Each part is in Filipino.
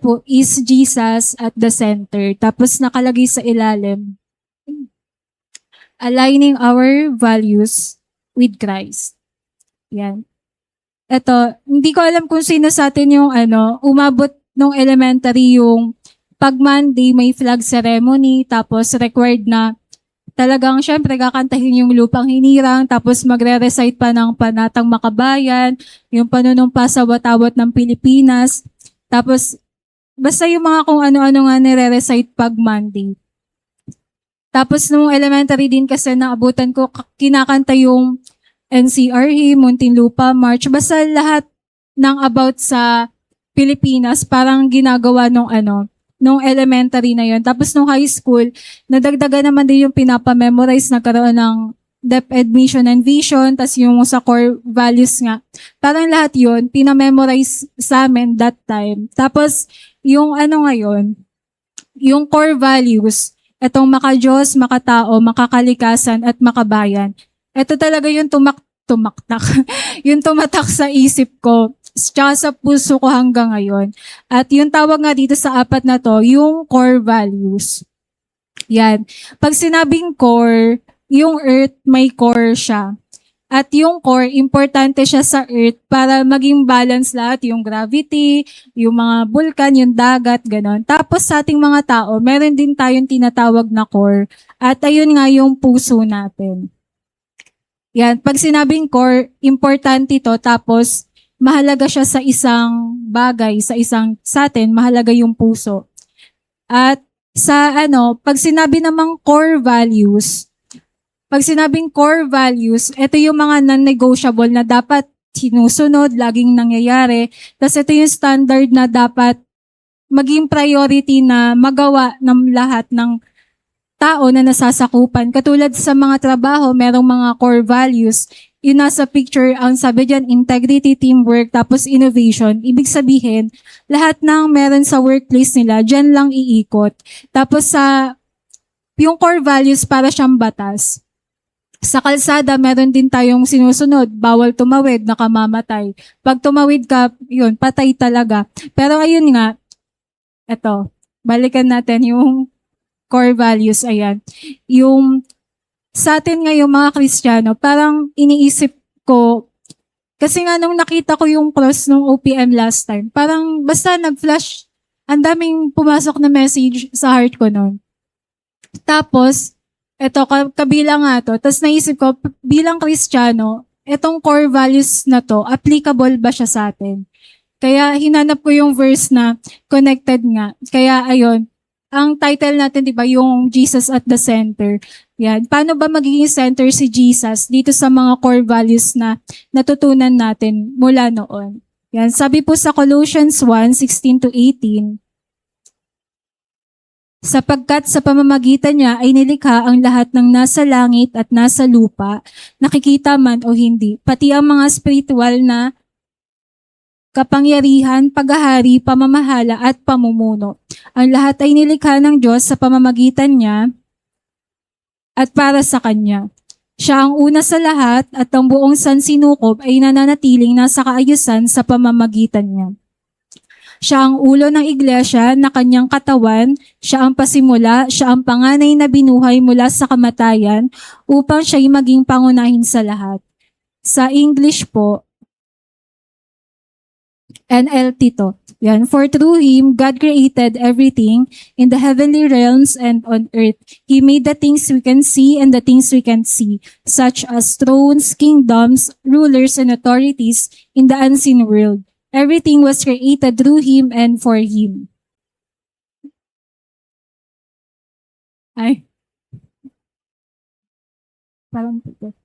po is Jesus at the center. Tapos nakalagay sa ilalim, aligning our values with Christ. Yan. Ito, hindi ko alam kung sino sa atin yung umabot nung elementary yung pag Monday may flag ceremony, tapos required na talagang syempre kakantahin yung lupang hinirang, tapos magre-recite pa ng panatang makabayan, yung panunumpa sa watawat ng Pilipinas, tapos basta yung mga kung ano-ano nga nire-recite pag Monday. Tapos nung elementary din kasi naabutan ko, kinakanta yung NCR hymn, Muntinlupa March, basta lahat ng about sa Pilipinas parang ginagawa nung elementary na yon. Tapos nung high school, nadagdagan naman din yung pinapamemorize, nagkaroon ng DepEd Mission and Vision, tas yung sa core values nga. Parang lahat yun, pinamemorize sa amin that time. Tapos yung ngayon, yung core values, etong maka-Diyos, makatao, makakalikasan, at makabayan. Ito talaga yung tumaktak. Yung tumatak sa isip ko, tsaka sa puso ko hanggang ngayon. At yung tawag nga dito sa apat na to, yung core values. Yan. Pag sinabing core, yung earth may core siya. At yung core, importante siya sa earth para maging balance lahat. Yung gravity, yung mga bulkan, yung dagat, ganon. Tapos sa ating mga tao, meron din tayong tinatawag na core. At ayun nga yung puso natin. Yan. Pag sinabing core, importante to. Tapos mahalaga siya sa isang bagay, sa atin, mahalaga yung puso. At sa pag sinabi namang core values, pag sinabing core values, ito yung mga non-negotiable na dapat sinusunod, laging nangyayari. Tapos ito yung standard na dapat maging priority na magawa ng lahat ng tao na nasasakupan. Katulad sa mga trabaho, merong mga core values. Yung nasa picture, ang sabi dyan, integrity, teamwork, tapos innovation. Ibig sabihin, lahat ng meron sa workplace nila, dyan lang iikot. Tapos yung core values para siyang batas. Sa kalsada, meron din tayong sinusunod. Bawal tumawid, nakamamatay. Pag tumawid ka, yun, patay talaga. Pero ayun nga, eto, balikan natin yung core values, ayan. Yung sa atin ngayong mga Kristiyano, parang iniisip ko, kasi nga nung nakita ko yung cross nung OPM last time, parang basta nag-flash, ang daming pumasok na message sa heart ko noon. Tapos, eto, kabilang nga to, tapos naisip ko, bilang Kristiyano, etong core values na to, applicable ba siya sa atin? Kaya hinanap ko yung verse na connected nga. Kaya ayun, ang title natin, di ba, yung Jesus at the center. Yan. Paano ba magiging center si Jesus dito sa mga core values na natutunan natin mula noon? Yan. Sabi po sa Colossians 1:16-18, sapagkat sa pamamagitan niya ay nilikha ang lahat ng nasa langit at nasa lupa, nakikita man o hindi, pati ang mga spiritual na kapangyarihan, paghahari, pamamahala at pamumuno. Ang lahat ay nilikha ng Diyos sa pamamagitan niya at para sa Kanya. Siya ang una sa lahat at ang buong sansinukob ay nananatiling nasa kaayusan sa pamamagitan niya. Siya ang ulo ng iglesia na kanyang katawan, siya ang pasimula, siya ang panganay na binuhay mula sa kamatayan upang siya'y maging pangunahin sa lahat. Sa English po, NLT to. Yan. For through Him, God created everything in the heavenly realms and on earth. He made the things we can see and the things we can't see, such as thrones, kingdoms, rulers, and authorities in the unseen world. Everything was created through Him and for Him. Ay. Parang ito.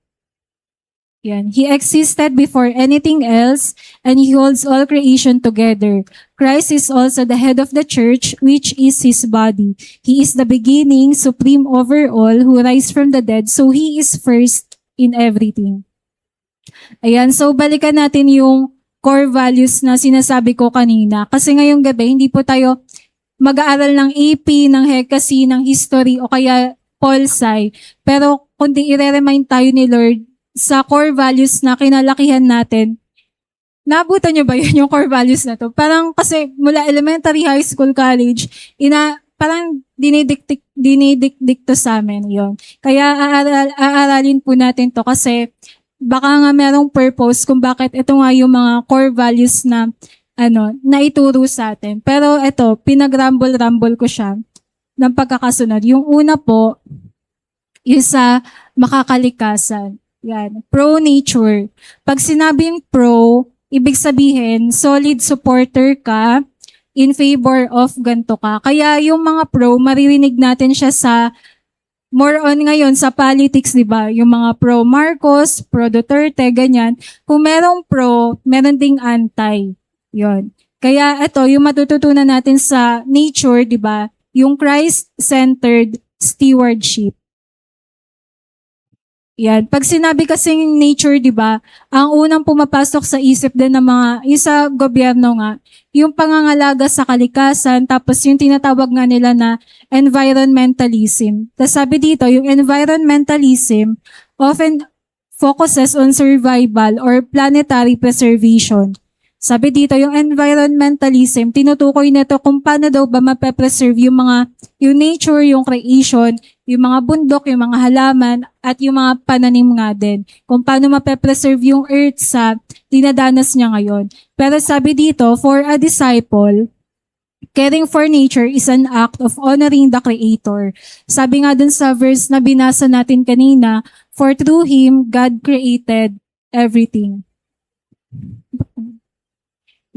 Yan. He existed before anything else, and He holds all creation together. Christ is also the head of the church, which is His body. He is the beginning, supreme over all, who rise from the dead, so He is first in everything. Ayan, so balikan natin yung core values na sinasabi ko kanina. Kasi ngayong gabi, hindi po tayo mag-aaral ng AP, ng HECASI, ng history, o kaya Pol Sci. Pero kundi i-remind tayo ni Lord sa core values na kinalakihan natin Naabutan nyo ba yun, yung core values na to? Parang kasi mula elementary, high school, college, parang dinidikdik to sa amin yon. Kaya aaralin po natin to kasi baka nga merong purpose kung bakit ito nga yung mga core values na naituro sa atin. Pero ito, pinag-rumble-rumble ko siya ng pagkakasunod. Yung una po, yung sa makakalikasan. Yan. Pro-nature. Pag sinabing pro, ibig sabihin, solid supporter ka in favor of ganito ka. Kaya yung mga pro, maririnig natin siya sa more on ngayon sa politics, di ba? Yung mga pro Marcos, pro Duterte, ganyan. Kung merong pro, meron ding anti. Yon. Kaya ito, yung matututunan natin sa nature, di ba? Yung Christ-centered stewardship. Yan. Pag sinabi kasing nature, di ba, ang unang pumapasok sa isip din ng mga, yung sa gobyerno nga, yung pangangalaga sa kalikasan, tapos yung tinatawag nga nila na environmentalism. Tapos sabi dito, yung environmentalism often focuses on survival or planetary preservation. Sabi dito, yung environmentalism, tinutukoy nito kung paano daw ba mape-preserve yung nature, yung creation, yung mga bundok, yung mga halaman, at yung mga pananim nga din. Kung paano mape-preserve yung earth sa dinadanas niya ngayon. Pero sabi dito, for a disciple, caring for nature is an act of honoring the Creator. Sabi nga dun sa verse na binasa natin kanina, for through Him, God created everything.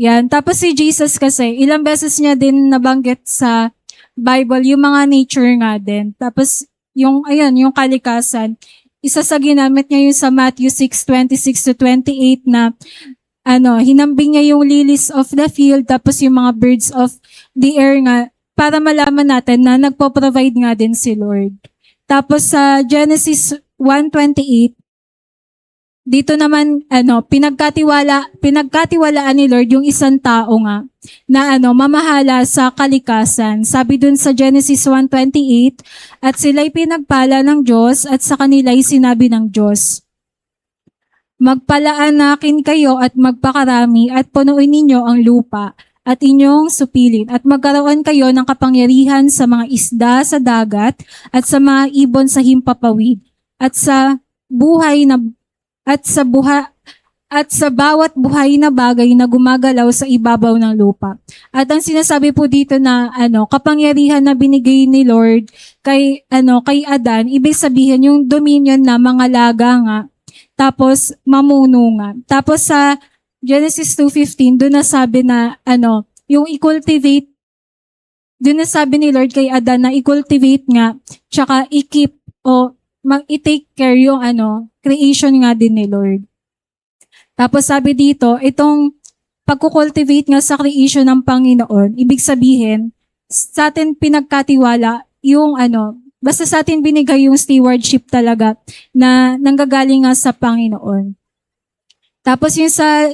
Yan. Tapos si Jesus kasi, ilang beses niya din nabanggit sa Bible, yung mga nature nga din. Tapos, yung kalikasan, isa sa ginamit niya yung sa Matthew 6:26-28 na, hinambing niya yung lilies of the field, tapos yung mga birds of the air nga, para malaman natin na nagpo-provide nga din si Lord. Tapos sa Genesis 1:28, dito naman, pinagkatiwalaan ni Lord yung isang tao nga na mamahala sa kalikasan. Sabi dun sa Genesis 1:28, at sila'y pinagpala ng Diyos at sa kanila'y sinabi ng Diyos, magpalaanakin kayo at magpakarami at punuin ninyo ang lupa at inyong supilin at magkaroon kayo ng kapangyarihan sa mga isda sa dagat at sa mga ibon sa himpapawid at sa bawat buhay na bagay na gumagalaw sa ibabaw ng lupa. At ang sinasabi po dito na kapangyarihan na binigay ni Lord kay Adan, ibig sabihin yung dominion na mangalaga nga, tapos mamuno nga. Tapos sa Genesis 2:15, doon nasabi na yung i-cultivate, doon nasabi ni Lord kay Adan na i-cultivate nga, tsaka i-keep o i-take care yung creation nga din ni Lord. Tapos sabi dito, itong pagkukultivate nga sa creation ng Panginoon, ibig sabihin, sa atin pinagkatiwala yung basta sa atin binigay yung stewardship talaga na nanggagaling nga sa Panginoon. Tapos yung sa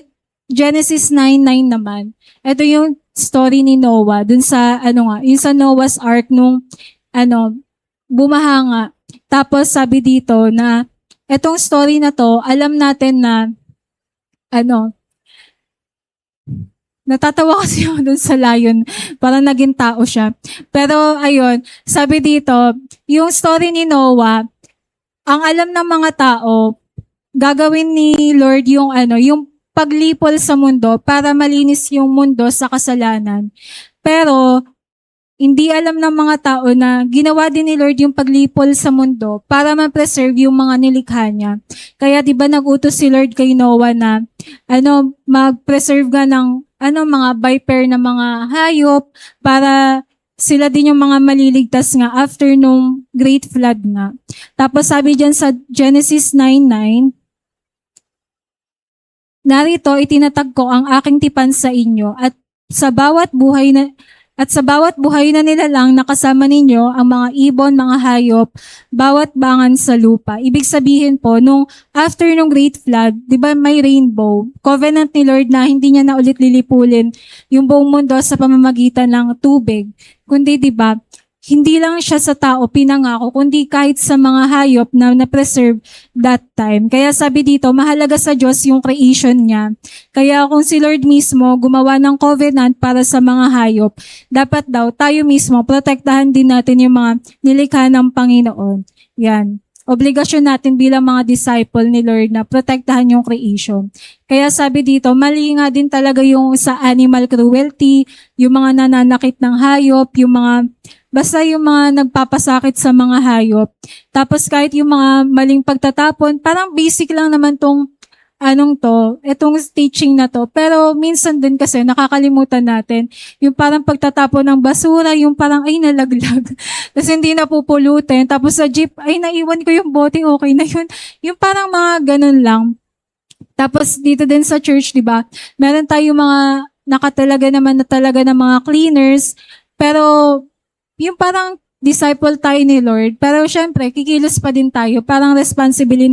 Genesis 9:9 naman, ito yung story ni Noah, dun sa yung sa Noah's Ark nung bumaha nga. Tapos sabi dito na etong story na to, alam natin na natatawa kasi ako dun sa lion, parang naging tao siya. Pero ayun, sabi dito, yung story ni Noah, ang alam ng mga tao, gagawin ni Lord yung yung paglipol sa mundo para malinis yung mundo sa kasalanan. Pero hindi alam ng mga tao na ginawa din ni Lord yung paglipol sa mundo para ma-preserve yung mga nilikha niya. Kaya 'di ba nagutos si Lord kay Noah na mag-preserve ka ng mga viper na mga hayop para sila din yung mga maliligtas nga after nung great flood nga. Tapos sabi diyan sa Genesis 9:9, narito itinatag ko ang aking tipan sa inyo at sa bawat buhay na nilalang nakasama ninyo ang mga ibon, mga hayop, bawat bangan sa lupa. Ibig sabihin po, nung after nung great flood, di ba may rainbow? Covenant ni Lord na hindi niya na ulit lilipulin yung buong mundo sa pamamagitan ng tubig. Kundi di ba, hindi lang siya sa tao pinangako, kundi kahit sa mga hayop na na-preserve that time. Kaya sabi dito, mahalaga sa Diyos yung creation niya. Kaya kung si Lord mismo gumawa ng covenant para sa mga hayop, dapat daw tayo mismo protektahan din natin yung mga nilikha ng Panginoon. Yan. Obligasyon natin bilang mga disciple ni Lord na protektahan yung creation. Kaya sabi dito, mali nga din talaga yung sa animal cruelty, yung mga nananakit ng hayop, basta yung mga nagpapasakit sa mga hayop. Tapos kahit yung mga maling pagtatapon, parang basic lang naman tong etong teaching na to. Pero minsan din kasi nakakalimutan natin yung parang pagtatapon ng basura, yung parang ay nalaglag. Tapos hindi napupulutin. Tapos sa jeep, ay naiwan ko yung bote, okay na yun. Yung parang mga ganun lang. Tapos dito din sa church, di ba? Meron tayong mga nakatalaga naman na talaga ng mga cleaners. Pero yung parang disciple tayo ni Lord, pero syempre, kikilos pa din tayo. Parang responsibility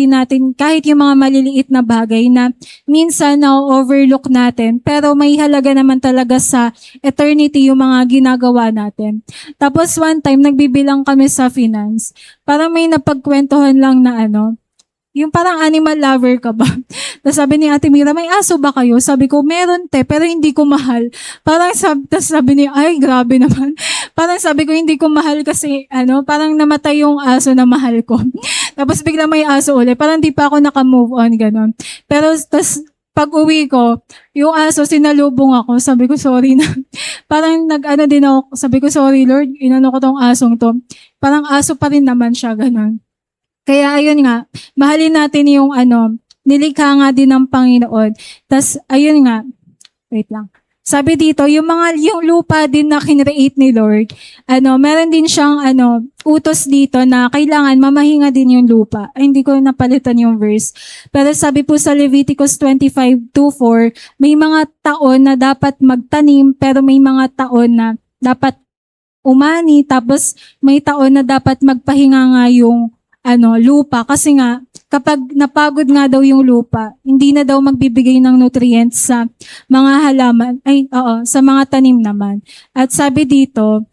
natin kahit yung mga maliliit na bagay na minsan na-overlook natin, pero may halaga naman talaga sa eternity yung mga ginagawa natin. Tapos one time, nagbibilang kami sa finance. Parang may napagkwentuhan lang na yung parang animal lover ka ba? Tapos sabi ni Ate Mira, may aso ba kayo? Sabi ko, meron pero hindi ko mahal. Tapos sabi niya, ay grabe naman. Parang sabi ko, hindi ko mahal kasi parang namatay yung aso na mahal ko. Tapos bigla may aso ulit. Parang di pa ako naka-move on, gano'n. Pero tas pag uwi ko, yung aso, sinalubong ako. Sabi ko, sorry na. Parang din ako. Sabi ko, sorry Lord, inano ko tong asong to. Parang aso pa rin naman siya, gano'n. Kaya ayun nga, mahalin natin yung nilikha nga din ng Panginoon. Tas ayun nga, wait lang. Sabi dito, yung lupa din na kinreate ni Lord, meron din siyang utos dito na kailangan mamahinga din yung lupa. Ay, hindi ko napalitan yung verse. Pero sabi po sa Leviticus 25:2-4, may mga taon na dapat magtanim, pero may mga taon na dapat umani, tapos may taon na dapat magpahinga nga yung lupa. Kasi nga, kapag napagod nga daw yung lupa, hindi na daw magbibigay ng nutrients sa mga halaman, sa mga tanim naman. At sabi dito,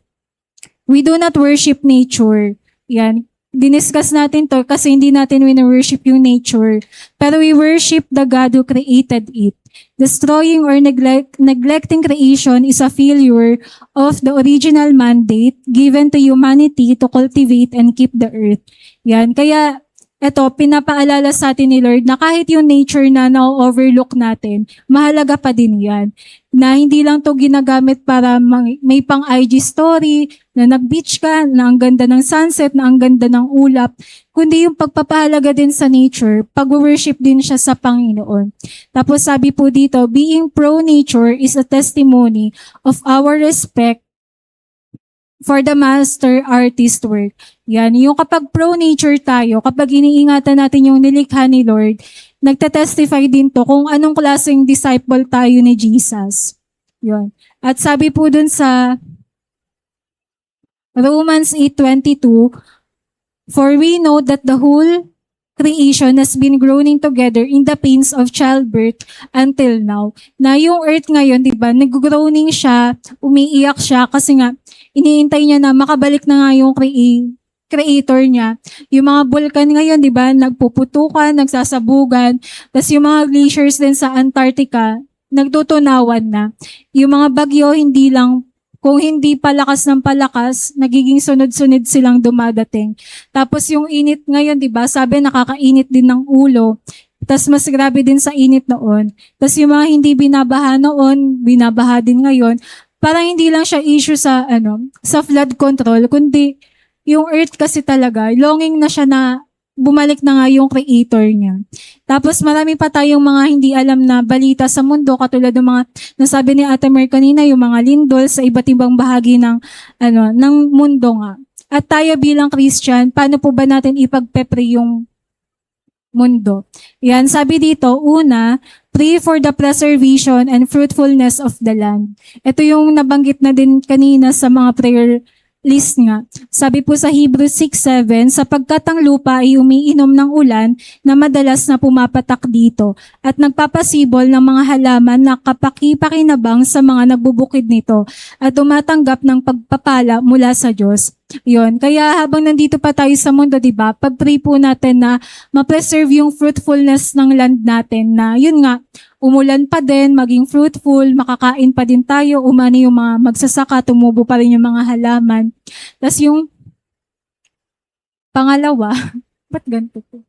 we do not worship nature. Yan. Diniscuss natin to kasi hindi natin wino-worship yung nature. Pero we worship the God who created it. Destroying or neglecting creation is a failure of the original mandate given to humanity to cultivate and keep the earth. Yan. Kaya, pinapaalala sa atin ni Lord na kahit yung nature na na-overlook natin, mahalaga pa din yan. Na hindi lang to ginagamit para may pang IG story, na nag-beach ka, na ang ganda ng sunset, na ang ganda ng ulap, kundi yung pagpapahalaga din sa nature, pag-worship din siya sa Panginoon. Tapos sabi po dito, being pro-nature is a testimony of our respect for the master artist work. Yan, yung kapag pro-nature tayo, kapag iniingatan natin yung nilikha ni Lord, nagtetestify din to kung anong klaseng disciple tayo ni Jesus. Yan. At sabi po dun sa Romans 8:22, for we know that the whole creation has been groaning together in the pains of childbirth until now. Na yung earth ngayon, di ba, nag-groaning siya, umiiyak siya kasi nga, iniintay niya na makabalik na nga yung creator niya. Yung mga bulkan ngayon, di ba, nagpuputukan, nagsasabugan, tapos yung mga glaciers din sa Antarctica, nagtutunawan na. Yung mga bagyo, hindi lang, kung hindi palakas ng palakas, nagiging sunod-sunod silang dumadating. Tapos yung init ngayon, di ba, sabi nakakainit din ng ulo. Tapos mas grabe din sa init noon. Tapos yung mga hindi binabaha noon, binabaha din ngayon. Parang hindi lang siya issue sa sa flood control, kundi yung earth kasi talaga, longing na siya na bumalik na nga yung creator niya. Tapos marami pa tayong mga hindi alam na balita sa mundo, katulad ng mga nasabi ni Ate Mer kanina, yung mga lindol sa iba't ibang bahagi ng mundo nga. At tayo bilang Christian, paano po ba natin ipagpepre yung mundo? Yan, sabi dito, una, pray for the preservation and fruitfulness of the land. Ito yung nabanggit na din kanina sa mga prayer list nga. Sabi po sa Hebrews 6:7, sapagkat ang lupa ay umiinom ng ulan na madalas na pumapatak dito at nagpapasibol ng mga halaman na kapaki-pakinabang sa mga nagbubukid nito at tumatanggap ng pagpapala mula sa Diyos. Yun. Kaya habang nandito pa tayo sa mundo, di ba, pag-pray po natin na ma-preserve yung fruitfulness ng land natin na yun nga, umulan pa din, maging fruitful, makakain pa din tayo, umani yung mga magsasaka, tumubo pa rin yung mga halaman. Tapos yung pangalawa, ba't ganito po?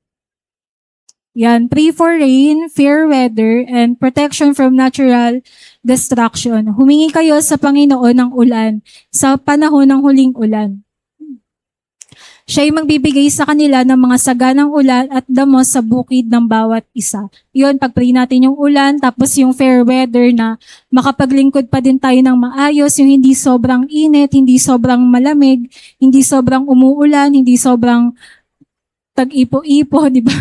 Yan, pray for rain, fair weather, and protection from natural destruction. Humingi kayo sa Panginoon ng ulan sa panahon ng huling ulan. Siya ay magbibigay sa kanila ng mga saganang ulan at damos sa bukid ng bawat isa. Yun, pag-pray natin yung ulan, tapos yung fair weather na makapaglingkod pa din tayo ng maayos, yung hindi sobrang init, hindi sobrang malamig, hindi sobrang umuulan, hindi sobrang tag-ipo-ipo, di ba?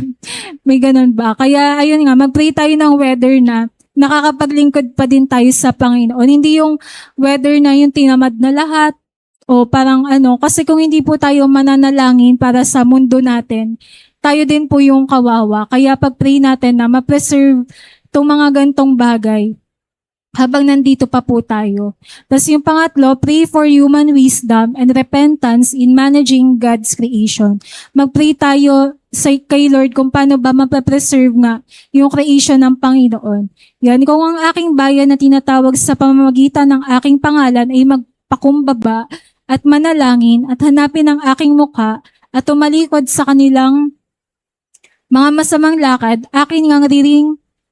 May ganun ba? Kaya ayun nga, mag-pray tayo ng weather na nakakapaglingkod pa din tayo sa Panginoon. Hindi yung weather na yung tinamad na lahat, o parang kasi kung hindi po tayo mananalangin para sa mundo natin, tayo din po yung kawawa. Kaya pag-pray natin na ma-preserve itong mga gantong bagay habang nandito pa po tayo. Tapos yung pangatlo, pray for human wisdom and repentance in managing God's creation. Mag-pray tayo kay Lord kung paano ba mapapreserve nga yung creation ng Panginoon. Yan, kung ang aking bayan na tinatawag sa pamamagitan ng aking pangalan ay magpakumbaba at manalangin at hanapin ang aking mukha at tumalikod sa kanilang mga masamang lakad, akin ngang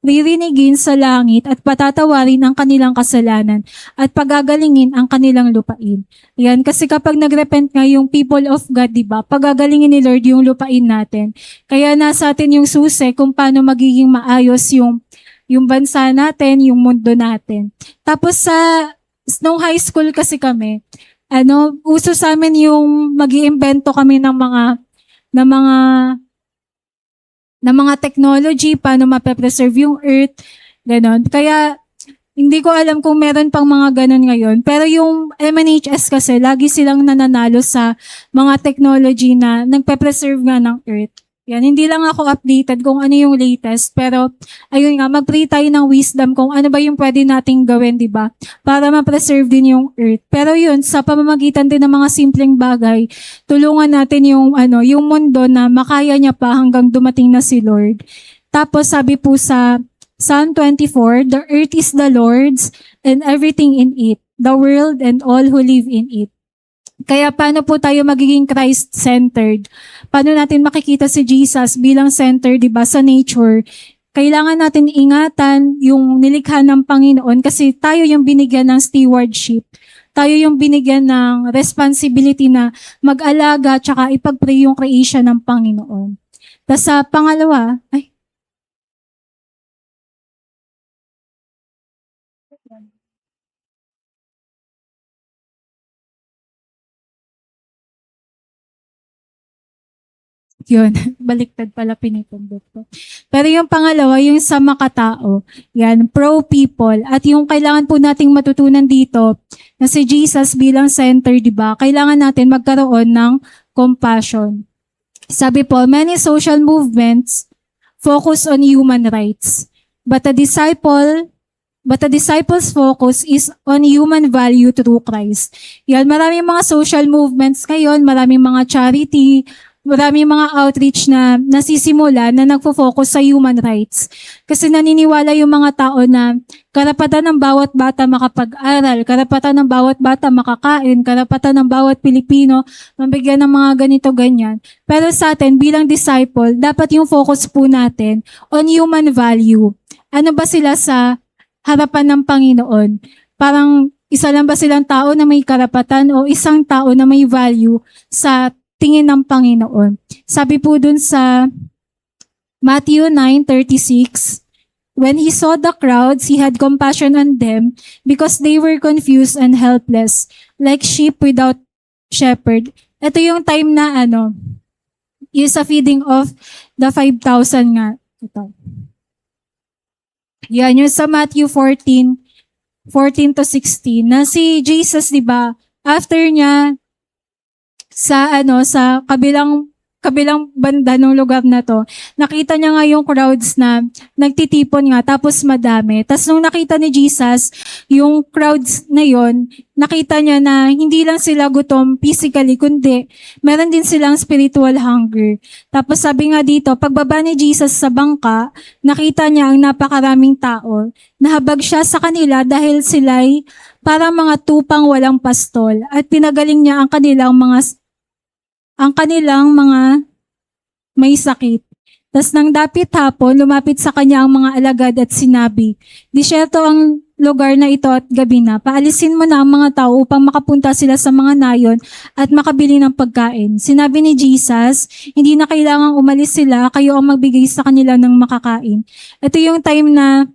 ririnigin sa langit at patatawarin ang kanilang kasalanan at pagagalingin ang kanilang lupain. Yan, kasi kapag nagrepent nga yung people of God, di ba, pagagalingin ni Lord yung lupain natin. Kaya nasa atin yung susi kung paano magiging maayos yung bansa natin, yung mundo natin. Tapos nung high school kasi kami, uso sa amin yung mag-iimbento kami ng mga technology, paano mape-preserve yung earth, ganon. Kaya, hindi ko alam kung meron pang mga ganon ngayon. Pero yung MNHS kasi, lagi silang nananalo sa mga technology na nagpe-preserve nga ng earth. Yan, hindi lang ako updated kung ano yung latest, pero ayun nga, mag-pray tayo ng wisdom kung ano ba yung pwede nating gawin, di ba? Para ma-preserve din yung earth. Pero yun, sa pamamagitan din ng mga simpleng bagay, tulungan natin yung mundo na makaya niya pa hanggang dumating na si Lord. Tapos sabi po sa Psalm 24, the earth is the Lord's and everything in it, the world and all who live in it. Kaya paano po tayo magiging Christ-centered? Paano natin makikita si Jesus bilang center, di ba, sa nature? Kailangan natin ingatan yung nilikha ng Panginoon kasi tayo yung binigyan ng stewardship. Tayo yung binigyan ng responsibility na mag-alaga tsaka ipag-pray yung creation ng Panginoon. Tapos sa pangalawa, yun, baliktad pala pinipindot ko. Pero yung pangalawa, yung sa makatao, yan, pro-people. At yung kailangan po nating matutunan dito, na si Jesus bilang center, di ba? Kailangan natin magkaroon ng compassion. Sabi po, many social movements focus on human rights. But a disciple's focus is on human value through Christ. Yan, maraming mga social movements ngayon, maraming mga charity, maraming mga outreach na nasisimula na nagfo-focus sa human rights. Kasi naniniwala yung mga tao na karapatan ng bawat bata makapag-aral, karapatan ng bawat bata makakain, karapatan ng bawat Pilipino mabigyan ng mga ganito-ganyan. Pero sa atin, bilang disciple, dapat yung focus po natin on human value. Ano ba sila sa harapan ng Panginoon? Parang isa lang ba silang tao na may karapatan o isang tao na may value sa tingin ng Panginoon? Sabi po dun sa Matthew 9:36, when he saw the crowds, he had compassion on them because they were confused and helpless, like sheep without shepherd. Ito yung time na yung sa feeding of the 5,000 nga. Ito. Yan, yung sa Matthew 14 to 16, na si Jesus, di ba, after niya sa kabilang banda ng lugar na to, nakita niya nga yung crowds na nagtitipon nga, tapos madami. Tapos nung nakita ni Jesus, yung crowds na yon, nakita niya na hindi lang sila gutom physically, kundi meron din silang spiritual hunger. Tapos sabi nga dito, pagbaba ni Jesus sa bangka, nakita niya ang napakaraming tao. Nahabag siya sa kanila dahil sila'y parang mga tupang walang pastol, at pinagaling niya ang kanilang mga may sakit. Tas nang dapit hapon, lumapit sa kanya ang mga alagad at sinabi, "Disyerto ang lugar na ito at gabi na. Paalisin mo na ang mga tao upang makapunta sila sa mga nayon at makabili ng pagkain." Sinabi ni Jesus, hindi na kailangang umalis sila, kayo ang magbigay sa kanila ng makakain. Ito yung time na,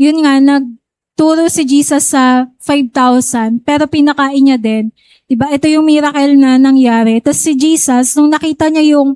yun nga, nagturo si Jesus sa 5,000, pero pinakain niya din. Diba? Ito yung miracle na nangyari. Tapos si Jesus, nung nakita niya yung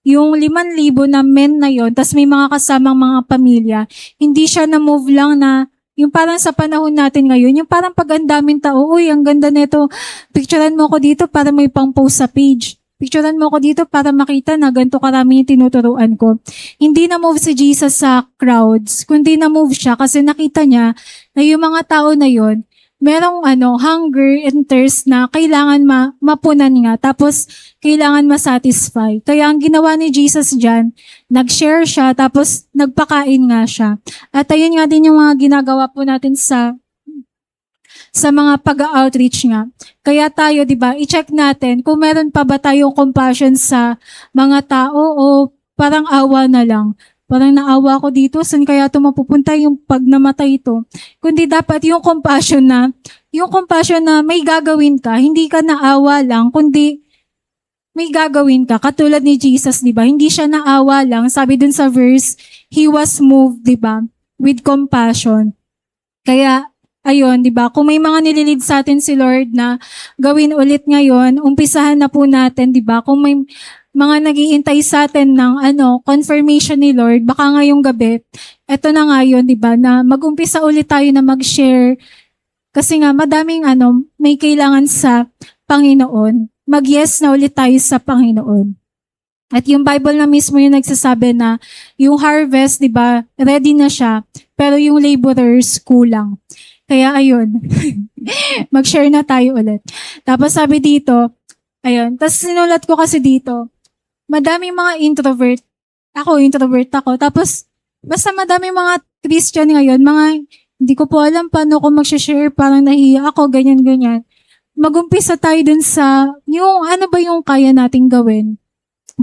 5,000 na men na yon, tapos may mga kasamang mga pamilya, hindi siya na-move lang na, yung parang sa panahon natin ngayon, yung parang pag ang daming tao, uy, ang ganda nito, picturean mo ko dito para may pang-post sa page. Picturean mo ko dito para makita na ganito karami yung tinuturuan ko. Hindi na-move si Jesus sa crowds, kundi na-move siya kasi nakita niya na yung mga tao na yon, merong hunger and thirst na kailangan mapunan nga, tapos kailangan masatisfy. Kaya ang ginawa ni Jesus dyan, nag-share siya, tapos nagpakain nga siya. At ayun nga din yung mga ginagawa po natin sa mga pag-outreach nga. Kaya tayo, di ba, i-check natin kung meron pa ba tayong compassion sa mga tao o parang awa na lang. Parang naawa ko dito, saan kaya ito mapupunta yung pag namatay ito? Kundi dapat yung compassion na may gagawin ka, hindi ka naawa lang, kundi may gagawin ka. Katulad ni Jesus, di ba? Hindi siya naawa lang. Sabi dun sa verse, he was moved, di ba? With compassion. Kaya, ayun, di ba? Kung may mga nililid sa atin si Lord na gawin ulit ngayon, umpisahan na po natin, di ba? Kung may mga nag-iintay sa atin ng confirmation ni Lord, baka ngayong gabi, eto na nga yun, di ba, na mag-umpisa ulit tayo na mag-share. Kasi nga, madaming may kailangan sa Panginoon. Mag-yes na ulit tayo sa Panginoon. At yung Bible na mismo yung nagsasabi na yung harvest, di ba, ready na siya, pero yung laborers kulang. Kaya ayun, mag-share na tayo ulit. Tapos sabi dito, ayun, tapos sinulat ko kasi dito, madaming mga introvert. Introvert ako. Tapos, basta madaming mga Christian ngayon, hindi ko po alam paano ko mag-share, parang nahiya ako, ganyan-ganyan. Mag-umpisa tayo dun sa, yung ano ba yung kaya nating gawin?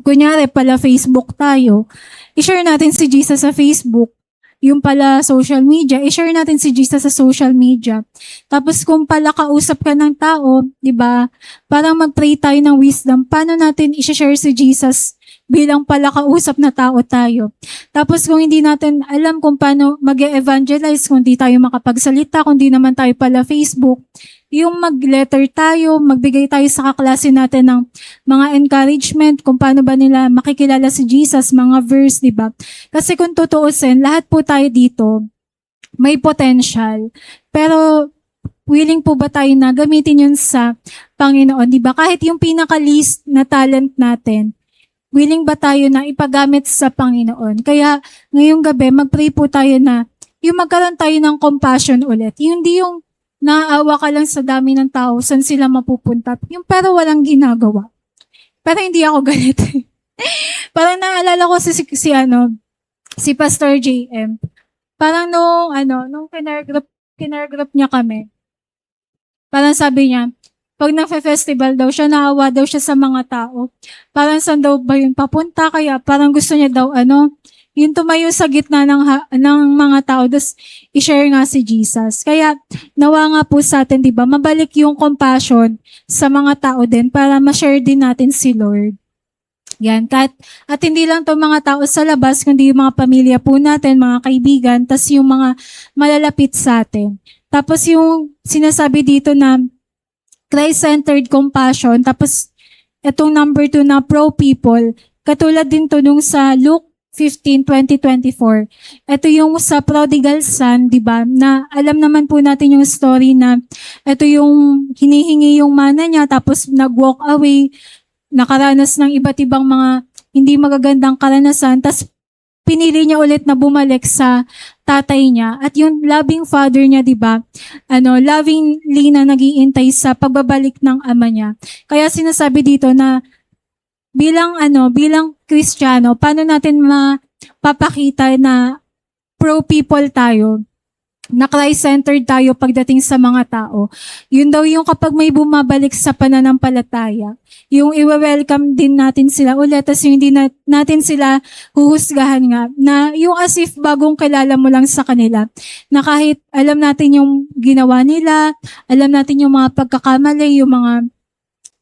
Kunyari, pala Facebook tayo. I-share natin si Jesus sa Facebook. Yung pala social media, i-share natin si Jesus sa social media. Tapos kung pala kausap ka ng tao, di ba, parang mag-pray tayo ng wisdom, paano natin i-share si Jesus bilang pala kausap na tao tayo. Tapos kung hindi natin alam kung paano mag-evangelize, kung di tayo makapagsalita, kung di naman tayo pala Facebook, yung mag-letter tayo, magbigay tayo sa kaklase natin ng mga encouragement, kung paano ba nila makikilala si Jesus, mga verse, di ba? Kasi kung tutuusin, lahat po tayo dito, may potential. Pero, willing po ba tayo na gamitin yun sa Panginoon, di ba? Kahit yung pinaka-least na talent natin, willing ba tayo na ipagamit sa Panginoon? Kaya, ngayong gabi, mag-pray po tayo na yung magkaroon tayo ng compassion ulit. Hindi yung naaawa ka lang sa dami ng tao, saan sila mapupunta. Yung pero walang ginagawa. Pero hindi ako galit. Parang naalala ko si Pastor JM. Parang nung kinare-group niya kami. Parang sabi niya, pag nagfe-festival daw siya, naawa daw siya sa mga tao. Parang saan daw ba yun papunta? Kaya parang gusto niya daw yung tumayo sa gitna ng mga tao, tapos i-share nga si Jesus. Kaya nawa nga po sa atin, di ba, mabalik yung compassion sa mga tao din para ma-share din natin si Lord. Yan. At hindi lang to mga tao sa labas, kundi yung mga pamilya po natin, mga kaibigan, tas yung mga malalapit sa atin. Tapos yung sinasabi dito na Christ-centered compassion, tapos itong number 2 na pro-people, katulad din to nung sa Luke 15, 2024. Ito yung sa prodigal son, di ba? Na alam naman po natin yung story na ito yung hinihingi yung mana niya tapos nag-walk away, nakaranas ng iba't ibang mga hindi magagandang karanasan, tapos pinili niya ulit na bumalik sa tatay niya. At yung loving father niya, di ba? Lovingly na nag-iintay sa pagbabalik ng ama niya. Kaya sinasabi dito na bilang Kristiyano, paano natin mapapakita na pro people tayo, na Christ-centered tayo pagdating sa mga tao. Yun daw yung kapag may bumabalik sa pananampalataya, yung i-welcome din natin sila ulit, tas yung hindi natin sila huhusgahan nga, na yung as if bagong kilala mo lang sa kanila, na kahit alam natin yung ginawa nila, alam natin yung mga pagkakamali, yung mga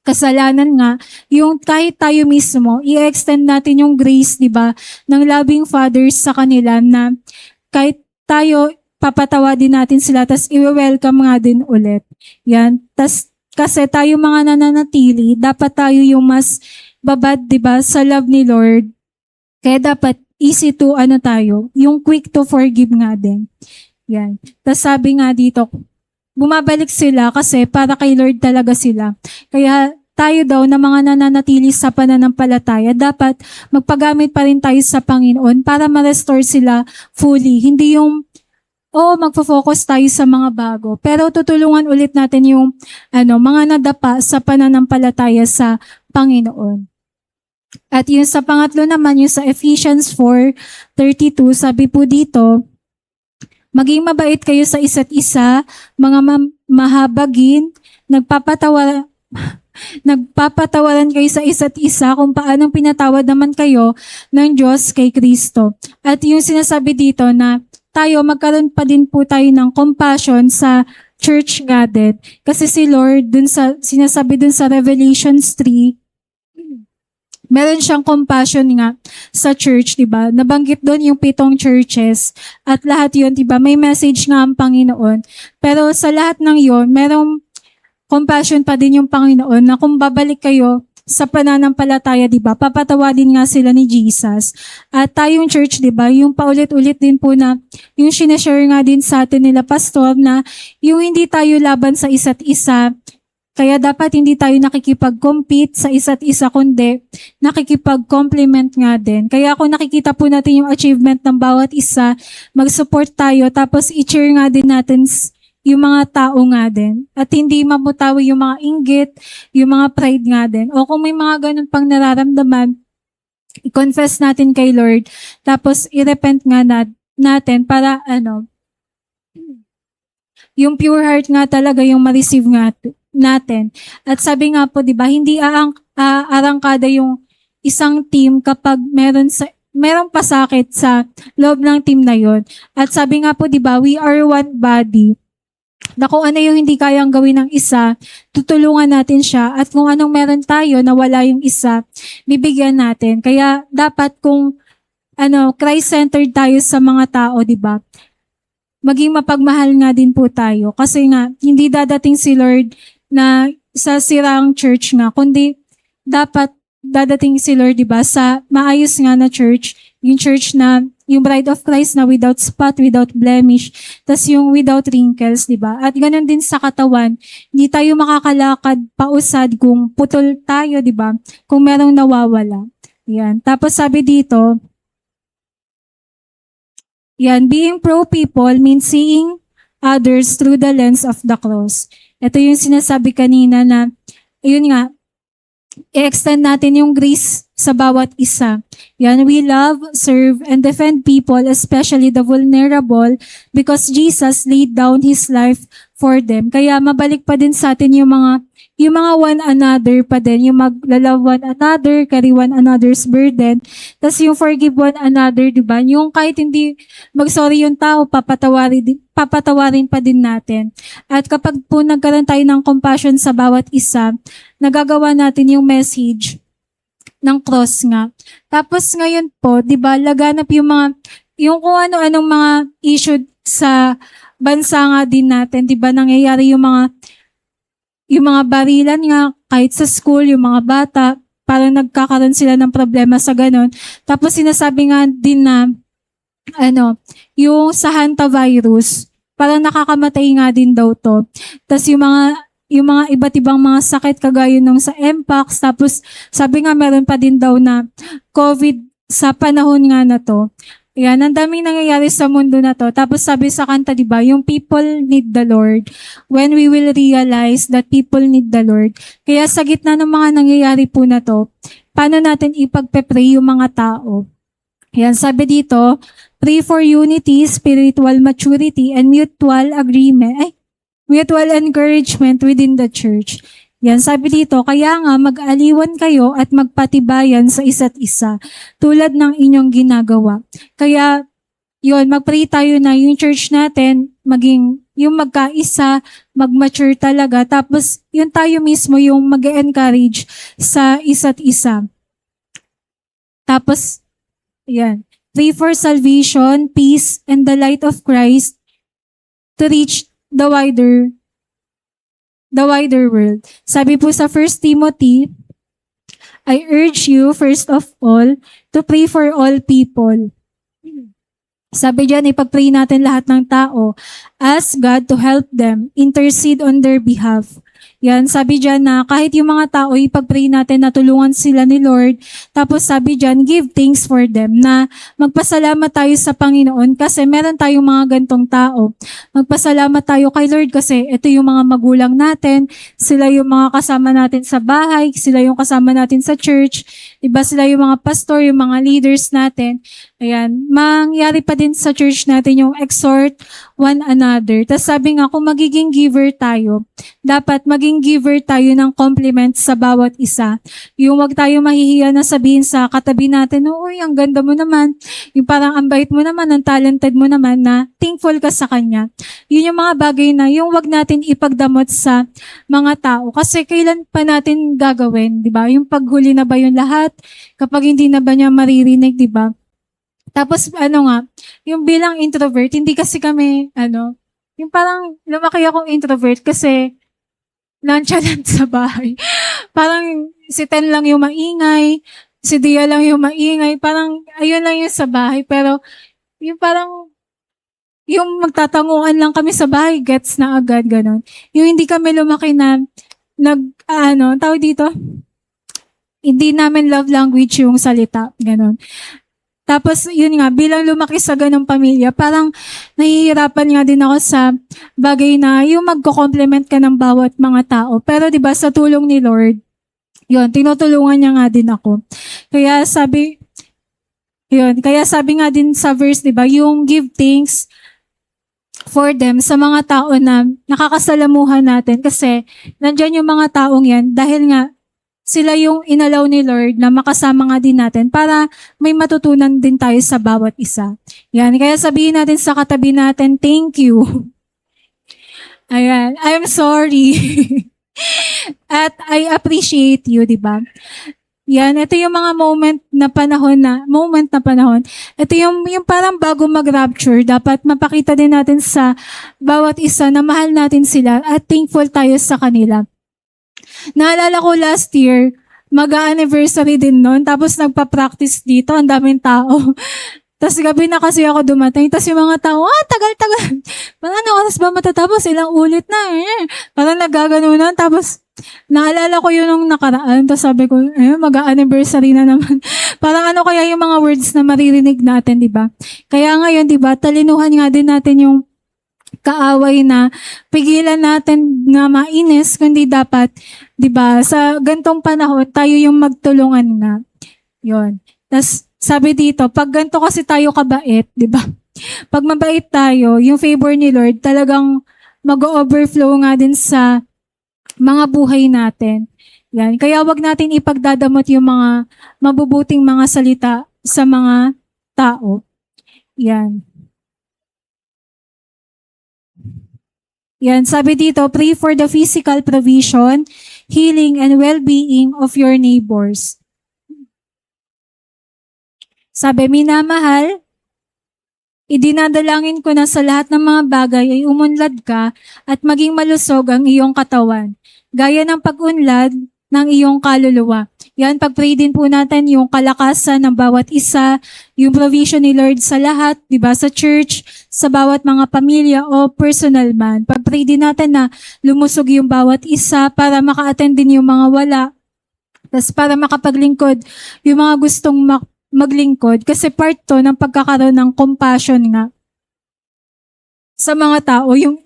kasalanan nga, yung kahit tayo mismo, i-extend natin yung grace, di ba, ng loving fathers sa kanila, na kahit tayo, papatawa din natin sila, tas i-welcome nga din ulit. Yan. Tas, kasi tayo mga nananatili, dapat tayo yung mas babad, di ba, sa love ni Lord. Kaya dapat easy to, tayo, yung quick to forgive nga din. Yan. Tas sabi nga dito, bumabalik sila kasi para kay Lord talaga sila. Kaya tayo daw na mga nananatili sa pananampalataya, dapat magpagamit pa rin tayo sa Panginoon para ma-restore sila fully. Hindi yung magfo-focus tayo sa mga bago. Pero tutulungan ulit natin yung mga nadapa sa pananampalataya sa Panginoon. At yung sa pangatlo naman, yung sa Ephesians 4:32, sabi po dito, maging mabait kayo sa isa't isa, mga mahabagin, nagpapatawaran kayo sa isa't isa kung paanong pinatawad naman kayo ng Diyos kay Kristo. At yung sinasabi dito na tayo, magkaroon pa din po tayo ng compassion sa church gathered. Kasi si Lord, sinasabi dun sa Revelations 3, meron siyang compassion nga sa church, diba? Nabanggit doon yung 7 churches at lahat yun, diba? May message nga ang Panginoon. Pero sa lahat ng yun, merong compassion pa din yung Panginoon na kung babalik kayo sa pananampalataya, diba? Papatawadin nga sila ni Jesus. At tayong church, diba? Yung paulit-ulit din po na, yung sinashare nga din sa atin nila, pastor, na yung hindi tayo laban sa isa't isa, kaya dapat hindi tayo nakikipag-compete sa isa't isa, kundi nakikipag-complement nga din. Kaya kung nakikita po natin yung achievement ng bawat isa, mag-support tayo, tapos i-cheer nga din natin yung mga tao nga din. At hindi mamutawi yung mga inggit, yung mga pride nga din. O kung may mga ganun pang nararamdaman, i-confess natin kay Lord, tapos i-repent nga natin para yung pure heart nga talaga yung ma-receive nga natin. At sabi nga po, di ba, hindi arangkada yung isang team kapag meron pasakit sa loob ng team na yon. At sabi nga po, di ba, we are one body. Na kung ano yung hindi kayang gawin ng isa, tutulungan natin siya. At kung anong meron tayo na wala yung isa, bibigyan natin. Kaya dapat kung Christ-centered tayo sa mga tao, di ba? Maging mapagmahal nga din po tayo. Kasi nga, hindi dadating si Lord na sa sirang church nga, kundi dapat dadating si Lord, di ba, sa maayos nga na church, yung church na yung bride of Christ na without spot, without blemish, tas yung without wrinkles, di ba? At ganun din sa katawan, hindi tayo makakalakad pausad kung putol tayo, di ba? Kung merong nawawala. Yan. Tapos sabi dito, being pro-people means seeing others through the lens of the cross. Ito yung sinasabi kanina na, ayun nga, i-extend natin yung grace sa bawat isa. Yan, we love, serve, and defend people, especially the vulnerable, because Jesus laid down His life for them. Kaya mabalik pa din sa atin yung mga one another pa din, yung mag-love one another, carry one another's burden, tas yung forgive one another, di ba? Yung kahit hindi mag-sorry yung tao, papatawarin pa din natin. At kapag po nagkaroon tayo ng compassion sa bawat isa, nagagawa natin yung message ng cross nga. Tapos ngayon po, di ba, laganap yung kung ano-anong mga issue sa bansa nga din natin, di ba, nangyayari yung mga barilan nga, kahit sa school, yung mga bata, parang nagkakaroon sila ng problema sa ganon. Tapos sinasabi nga din na, yung sa hantavirus, parang nakakamatay nga din daw to. Tapos yung mga iba't ibang mga sakit kagaya nung sa Mpox, tapos sabi nga meron pa din daw na COVID sa panahon nga na to. Yan, ang daming nangyayari sa mundo na to. Tapos sabi sa kanta, di ba, yung people need the Lord. When we will realize that people need the Lord. Kaya sa gitna ng mga nangyayari po na to, paano natin ipagpe-pray yung mga tao? Yan, sabi dito, pray for unity, spiritual maturity, and mutual agreement, mutual encouragement within the church. Yan, sabi dito, kaya nga mag-aliwan kayo at magpatibayan sa isa't isa, tulad ng inyong ginagawa. Kaya, yun, mag-pray tayo na yung church natin, maging yung magkaisa, mag-mature talaga, tapos yun tayo mismo yung mag-encourage sa isa't isa. Tapos, yan, pray for salvation, peace, and the light of Christ to reach the wider world. Sabi po sa 1 Timothy, I urge you, first of all, to pray for all people. Sabi dyan, ipag-pray natin lahat ng tao. Ask God to help them, intercede on their behalf. Yan, sabi dyan na kahit yung mga tao, ipag-pray natin na tulungan sila ni Lord. Tapos sabi dyan, give thanks for them, na magpasalamat tayo sa Panginoon kasi meron tayong mga gantong tao. Magpasalamat tayo kay Lord kasi ito yung mga magulang natin, sila yung mga kasama natin sa bahay, sila yung kasama natin sa church, diba sila yung mga pastor, yung mga leaders natin. Ayan, mangyari pa din sa church natin yung exhort one another. Tapos sabi nga, kung magiging giver tayo, dapat maging giver tayo ng compliments sa bawat isa. Yung wag tayo mahihiya na sabihin sa katabi natin, uy, ang ganda mo naman. Yung parang ang bait mo naman, ang talented mo naman, na thankful ka sa kanya. Yun yung mga bagay na yung wag natin ipagdamot sa mga tao. Kasi kailan pa natin gagawin, di ba? Yung paghuli na ba yun lahat? Kapag hindi na ba niya maririnig, di ba? Tapos yung bilang introvert, hindi kasi kami, yung parang lumaki akong introvert kasi nonchalant sa bahay. Parang si Ten lang yung maingay, si Dia lang yung maingay, parang ayun lang yung sa bahay. Pero yung parang, yung magtatanguan lang kami sa bahay, gets na agad, ganon. Yung hindi kami lumaki na, tawag dito, hindi namin love language yung salita, ganon. Tapos, yun nga, bilang lumaki sa ganong pamilya, parang nahihirapan nga din ako sa bagay na yung magko-compliment ka ng bawat mga tao. Pero 'di ba sa tulong ni Lord, yun, tinutulungan niya nga din ako. Kaya sabi nga din sa verse, 'di ba, yung give thanks for them sa mga tao na nakakasalamuhan natin kasi nandiyan yung mga taong yan dahil nga sila yung inalaw ni Lord na makasama nga din natin para may matutunan din tayo sa bawat isa. Yan, kaya sabihin natin sa katabi natin, thank you. Ayan, I'm sorry. At I appreciate you, di ba? Yan, ito yung mga moment na panahon. Ito yung parang bago mag-rapture, dapat mapakita din natin sa bawat isa na mahal natin sila at thankful tayo sa kanila. Naalala ko last year, mag-anniversary din noon, tapos nagpa-practice dito, ang daming tao. Tapos gabi na kasi ako dumating, tapos yung mga tao, tagal-tagal. Parang ano oras ba matatapos? Ilang ulit na Parang nagaganunan, tapos naalala ko yun nung nakaraan, tapos sabi ko, mag-anniversary na naman. Parang ano kaya yung mga words na maririnig natin, di ba? Kaya ngayon, di ba, talinuhan nga din natin yung kaaway na pigilan natin nga mainis, kundi dapat, di ba, sa gantong panahon, tayo yung magtulungan na. Yun. Tapos, sabi dito, pag ganito kasi tayo kabait, di ba? Pag mabait tayo, yung favor ni Lord, talagang mag-overflow nga din sa mga buhay natin. Yan. Kaya wag natin ipagdadamot yung mga mabubuting mga salita sa mga tao. Yan. Yan, sabi dito, pray for the physical provision, healing, and well-being of your neighbors. Sabi, minamahal, idinadalangin ko na sa lahat ng mga bagay ay umunlad ka at maging malusog ang iyong katawan, gaya ng pag-unlad ng iyong kaluluwa. Yan, pag-pray din po natin yung kalakasan ng bawat isa, yung provision ni Lord sa lahat, di ba, sa church, sa bawat mga pamilya o personal man. Pag-pray din natin na lumusog yung bawat isa para maka-attend din yung mga wala. Tapos para makapaglingkod yung mga gustong maglingkod. Kasi part to ng pagkakaroon ng compassion nga sa mga tao, yung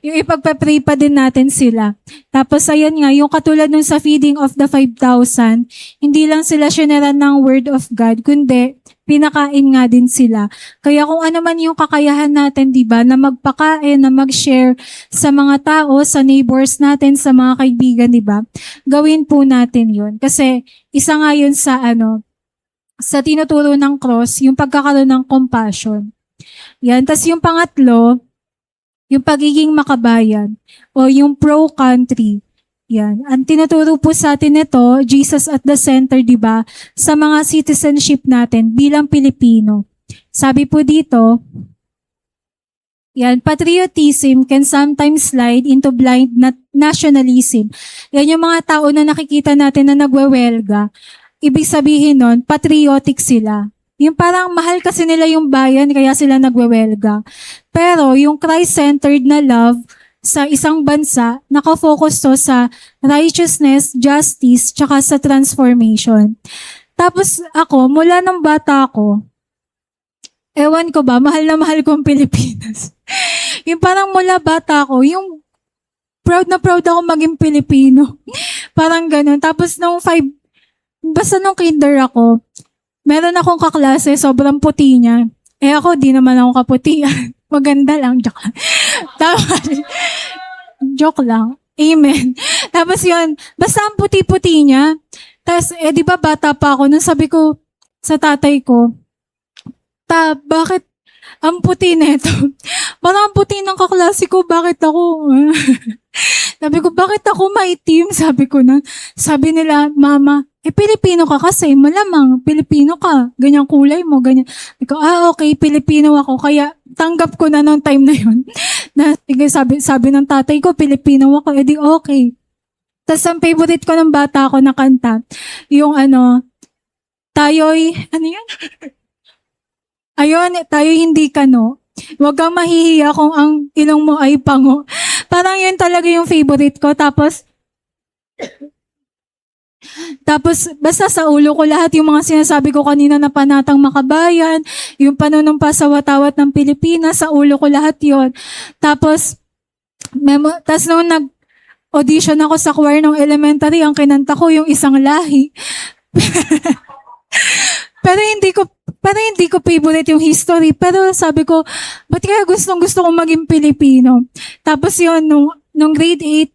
ipagpa-pray pa din natin sila. Tapos ayan nga, yung katulad nung sa feeding of the 5,000, hindi lang sila syneran ng word of God, kundi pinakain nga din sila. Kaya kung ano man yung kakayahan natin, di ba, na magpakain, na mag-share sa mga tao, sa neighbors natin, sa mga kaibigan, di ba, gawin po natin yun. Kasi isa nga yun sa sa tinuturo ng cross, yung pagkakaroon ng compassion. Yan. Tapos yung pangatlo, yung pagiging makabayan o yung pro-country. Yan. Ang tinuturo po sa atin ito, Jesus at the center, di ba? Sa mga citizenship natin bilang Pilipino. Sabi po dito, yan, patriotism can sometimes slide into blind nationalism. Yan yung mga tao na nakikita natin na nagwewelga. Ibig sabihin nun, patriotic sila. Yung parang mahal kasi nila yung bayan kaya sila nagwewelga. Pero yung Christ-centered na love sa isang bansa, nakafocus to sa righteousness, justice, tsaka sa transformation. Tapos ako, mula ng bata ko, ewan ko ba, mahal na mahal ko ang Pilipinas. Yung parang mula bata ko, yung proud na proud ako maging Pilipino. Parang ganun. Tapos basta nung kinder ako, meron akong kaklase, sobrang puti niya. Ako, di naman ako kaputi. Maganda lang, joke lang. Joke lang. Amen. Tapos yun, basta ang puti-puti niya. Tapos, di ba bata pa ako, nung sabi ko sa tatay ko, bakit ang puti nito? Parang ang puti ng kaklase ko, bakit ako? Sabi ko, bakit ako maitim? Sabi ko na. Sabi nila, Mama, Pilipino ka kasi, malamang, Pilipino ka, ganyang kulay mo, ganyan. Sabi ko, okay, Pilipino ako, kaya tanggap ko na noong time na yun. sabi ng tatay ko, Pilipino ako, edi okay. Tapos ang favorite ko ng bata ko na kanta, yung tayo'y, ano yan? Ayun, tayo'y hindi kano. Huwag kang mahihiya kung ang ilong mo ay pango. Parang yun talaga yung favorite ko. Tapos, basta sa ulo ko lahat yung mga sinasabi ko kanina na panatang makabayan, yung panunumpa sa watawat ng Pilipinas, sa ulo ko lahat yon. Tapos nung nag-audition ako sa choir ng elementary, ang kinanta ko yung Isang Lahi. Pero hindi ko favorite yung history. Pero sabi ko, ba't kaya gustong-gusto kong maging Pilipino? Tapos yun, nung grade 8,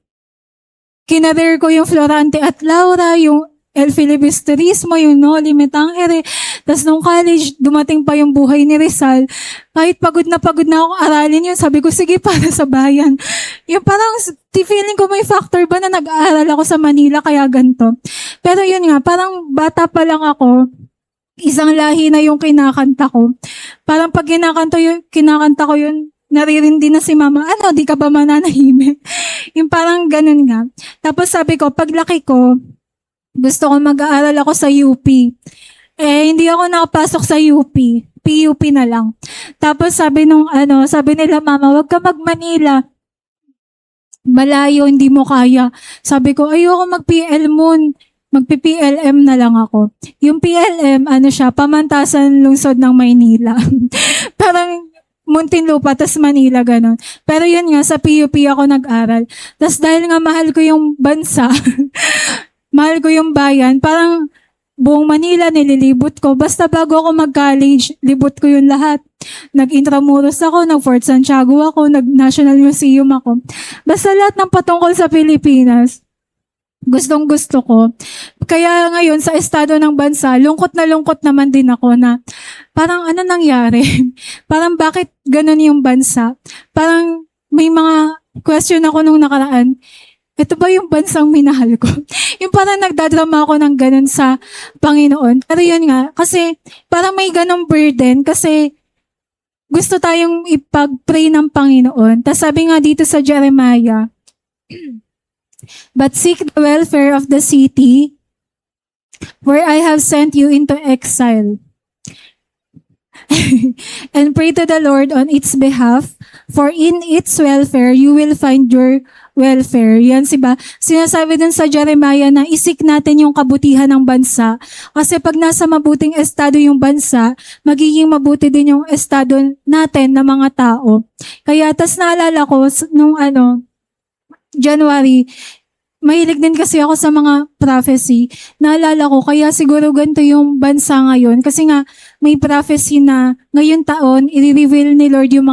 kinader ko yung Florante at Laura, yung El Filibusterismo, yung Noli Me Tangere. Tapos nung college, dumating pa yung Buhay ni Rizal. Kahit pagod na ako aralin yun, sabi ko, sige, para sa bayan. Yung parang, feeling ko may factor ba na nag-aaral ako sa Manila, kaya ganito. Pero yun nga, parang bata pa lang ako, Isang Lahi na yung kinakanta ko. Parang pag kinakanta ko yun, naririndi na si Mama, di ka ba mananahimik? Yung parang ganun nga. Tapos sabi ko, paglaki ko, gusto ko mag-aaral ako sa UP. Hindi ako nakapasok sa UP. PUP na lang. Tapos sabi nila, Mama, wag ka mag-Manila. Malayo, hindi mo kaya. Sabi ko, ayoko mag-PL Moon. Magpi-PLM na lang ako. Yung PLM, siya, Pamantasan Lungsod ng Maynila. Parang Muntinlupa, tas Manila, ganun. Pero yun nga, sa PUP ako nag-aral. Tas dahil nga mahal ko yung bansa, mahal ko yung bayan, parang buong Manila nililibot ko. Basta bago ako mag-college, libot ko yun lahat. Nag-Intramuros ako, nag-Fort Santiago ako, nag-National Museum ako. Basta lahat ng patungkol sa Pilipinas. Gustong-gusto ko. Kaya ngayon, sa estado ng bansa, lungkot naman din ako na parang ano nangyari? Parang bakit ganun yung bansa? Parang may mga question ako nung nakaraan. Ito ba yung bansang minahal ko? Yung parang nagdadrama ako ng ganun sa Panginoon. Pero yun nga, kasi parang may ganung burden kasi gusto tayong ipag-pray ng Panginoon. Tapos sabi nga dito sa Jeremiah, but seek the welfare of the city where I have sent you into exile. And pray to the Lord on its behalf, for in its welfare you will find your welfare. Yan, diba? Sinasabi dun sa Jeremiah na isik natin yung kabutihan ng bansa. Kasi pag nasa mabuting estado yung bansa, magiging mabuti din yung estado natin na mga tao. Kaya, tas naalala ko, nung January, mahilig din kasi ako sa mga prophecy. Naalala ko, kaya siguro ganito yung bansa ngayon. Kasi nga, may prophecy na ngayon taon, i-reveal ni Lord yung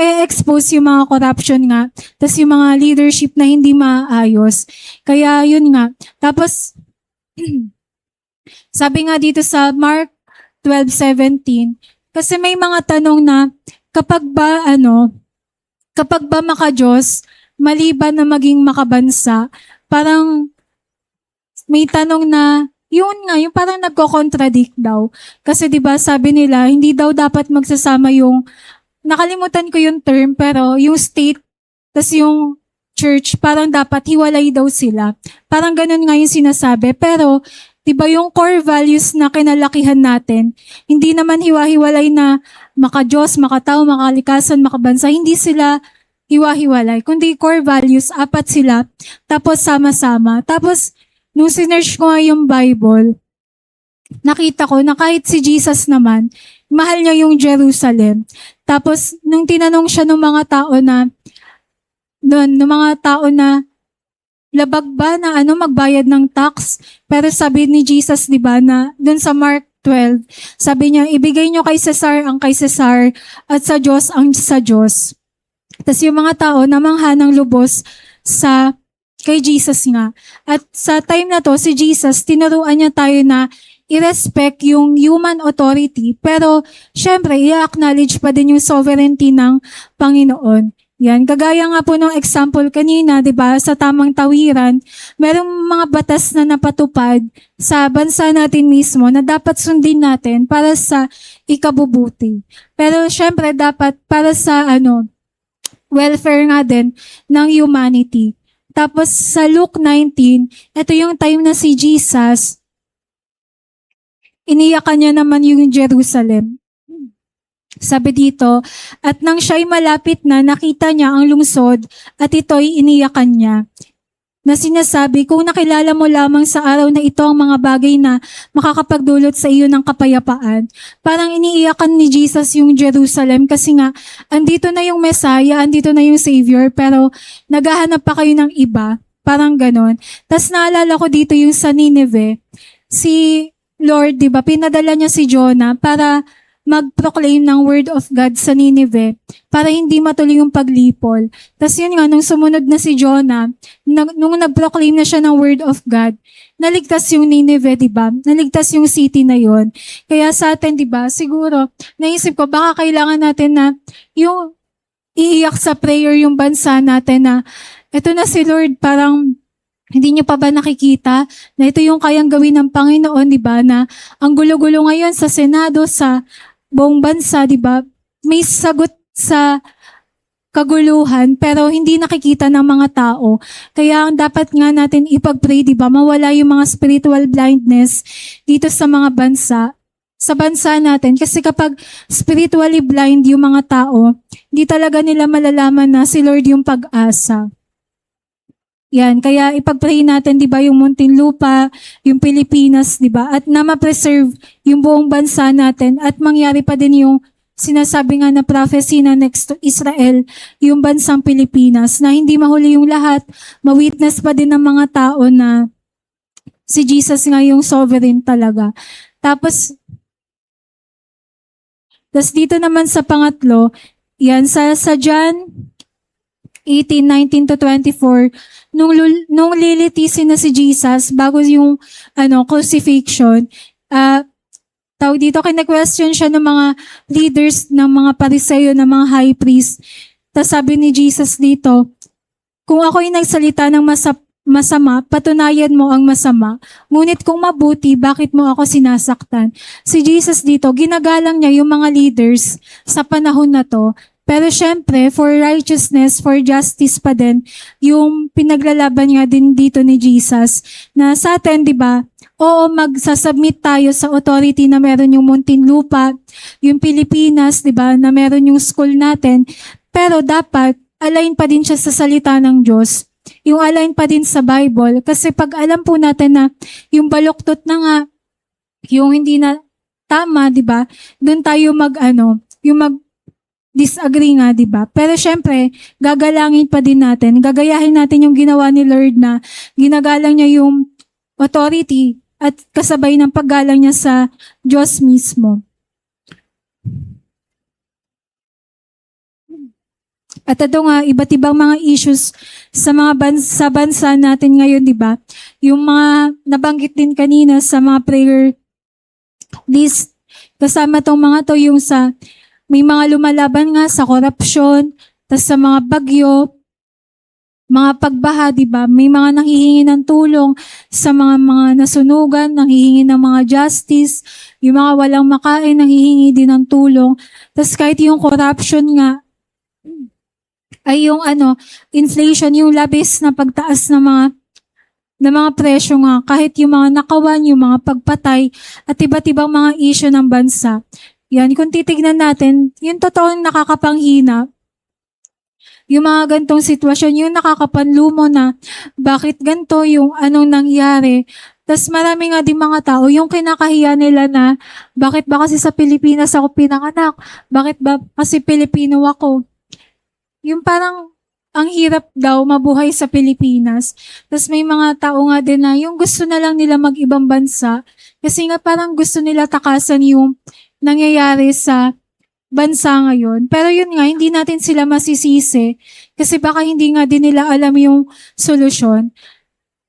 i-expose yung mga corruption nga. Tapos yung mga leadership na hindi maayos. Kaya yun nga. Tapos, sabi nga dito sa Mark 12:17, kasi may mga tanong na, kapag ba maka-Diyos, maliban na maging makabansa, parang may tanong na, yun nga, yung parang nagko-contradict daw. Kasi 'di ba sabi nila, hindi daw dapat magsasama yung, nakalimutan ko yung term, pero yung state, tas yung church, parang dapat hiwalay daw sila. Parang ganun nga yung sinasabi. Pero, 'di ba yung core values na kinalakihan natin, hindi naman hiwa-hiwalay na maka-Diyos, makatao, makalikasan, makabansa, hindi sila hiwa-hiwalay. Kundi core values, apat sila, tapos sama-sama. Tapos, nung sinerge ko nga yung Bible, nakita ko na kahit si Jesus naman, mahal niya yung Jerusalem. Tapos, nung tinanong siya ng mga tao na, labag ba na magbayad ng tax? Pero sabi ni Jesus, di ba, na dun sa Mark 12, sabi niya, ibigay niyo kay Cesar ang kay Cesar at sa Diyos ang sa Diyos. Tapos yung mga tao namangha ng lubos kay Jesus nga. At sa time na to, si Jesus, tinuruan niya tayo na i-respect yung human authority, pero syempre, i-acknowledge pa din yung sovereignty ng Panginoon. Yan, kagaya nga po ng example kanina, 'di ba, sa tamang tawiran, merong mga batas na napatupad sa bansa natin mismo na dapat sundin natin para sa ikabubuti. Pero syempre dapat para sa welfare nga din ng humanity. Tapos sa Luke 19, ito yung time na si Jesus, iniyakan niya naman yung Jerusalem. Sabi dito, at nang siya'y malapit na, nakita niya ang lungsod at ito'y iniyakan niya. Na sinasabi, kung nakilala mo lamang sa araw na ito ang mga bagay na makakapagdulot sa iyo ng kapayapaan. Parang iniiyakan ni Jesus yung Jerusalem kasi nga, andito na yung Messiah, andito na yung Savior, pero naghahanap pa kayo ng iba. Parang ganon. Tapos naalala ko dito yung sa Nineveh, si Lord, di ba, pinadala niya si Jonah para mag-proclaim ng word of God sa Nineveh para hindi matuloy yung paglipol. Tapos yun nga, nung sumunod na si Jonah, nung nag-proclaim na siya ng word of God, naligtas yung Nineveh, di ba? Naligtas yung city na yon. Kaya sa atin, di ba, siguro, naisip ko, baka kailangan natin na yung iiyak sa prayer yung bansa natin na, eto na si Lord, parang hindi niyo pa ba nakikita na ito yung kayang gawin ng Panginoon, di ba, na ang gulo-gulo ngayon sa Senado, sa buong bansa, di ba? May sagot sa kaguluhan, pero hindi nakikita ng mga tao. Kaya dapat nga natin ipag-pray, di ba? Mawala yung mga spiritual blindness dito sa mga bansa, sa bansa natin. Kasi kapag spiritually blind yung mga tao, hindi talaga nila malalaman na si Lord yung pag-asa. Yan, kaya ipag-pray natin, di ba, yung Muntinlupa, yung Pilipinas, di ba, at na ma-preserve yung buong bansa natin at mangyari pa din yung sinasabi nga na prophecy na next to Israel, yung bansang Pilipinas, na hindi mahuli yung lahat, ma-witness pa din ng mga tao na si Jesus nga yung sovereign talaga. Tapos dito naman sa pangatlo, yan, sa John 18:19 to 24, nung lilitisin na si Jesus bago yung crucifixion, tawag dito, kina-question siya ng mga leaders ng mga Pariseo, ng mga high priest. Tapos sabi ni Jesus dito, kung ako'y nagsalita ng masama, patunayan mo ang masama. Ngunit kung mabuti, bakit mo ako sinasaktan? Si Jesus dito, ginagalang niya yung mga leaders sa panahon na to, Pero syempre, for righteousness, for justice pa din, yung pinaglalaban nga din dito ni Jesus, na sa atin, di ba, oo, magsasubmit tayo sa authority na meron yung Muntinlupa, yung Pilipinas, di ba, na meron yung school natin, pero dapat, align pa din siya sa salita ng Diyos. Yung align pa din sa Bible. Kasi pag alam po natin na yung baluktot na nga, yung hindi na tama, di ba? Doon tayo yung mag-disagree nga, di ba? Pero syempre, gagalangin pa din natin. Gagayahin natin yung ginawa ni Lord na ginagalang niya yung authority at kasabay ng paggalang niya sa Diyos mismo. At ito nga, iba't ibang mga issues sa sa bansa natin ngayon, di ba? Yung mga nabanggit din kanina sa mga prayer list, kasama tong mga to, yung sa may mga lumalaban nga sa korupsyon, tas sa mga bagyo, mga pagbaha, di ba? May mga nanghihingi ng tulong sa mga nasunugan, nanghihingi ng mga justice, yung mga walang makain, nanghihingi din ng tulong. Tas kahit yung corruption nga, ay yung inflation, yung labis na pagtaas ng mga presyo nga, kahit yung mga nakawan, yung mga pagpatay, at iba't ibang mga issue ng bansa. Yan, kung titignan natin, yung totoong nakakapanghina, yung mga gantong sitwasyon, yung nakakapanlumo na bakit ganto, yung anong nangyari. Tapos marami nga din mga tao, yung kinakahiya nila na bakit ba kasi sa Pilipinas ako pinanganak? Bakit ba kasi Pilipino ako? Yung parang ang hirap daw mabuhay sa Pilipinas. Tapos may mga tao nga din na yung gusto na lang nila mag-ibang bansa kasi nga parang gusto nila takasan yung nangyayari sa bansa ngayon. Pero yun nga, hindi natin sila masisisi kasi baka hindi nga din nila alam yung solusyon.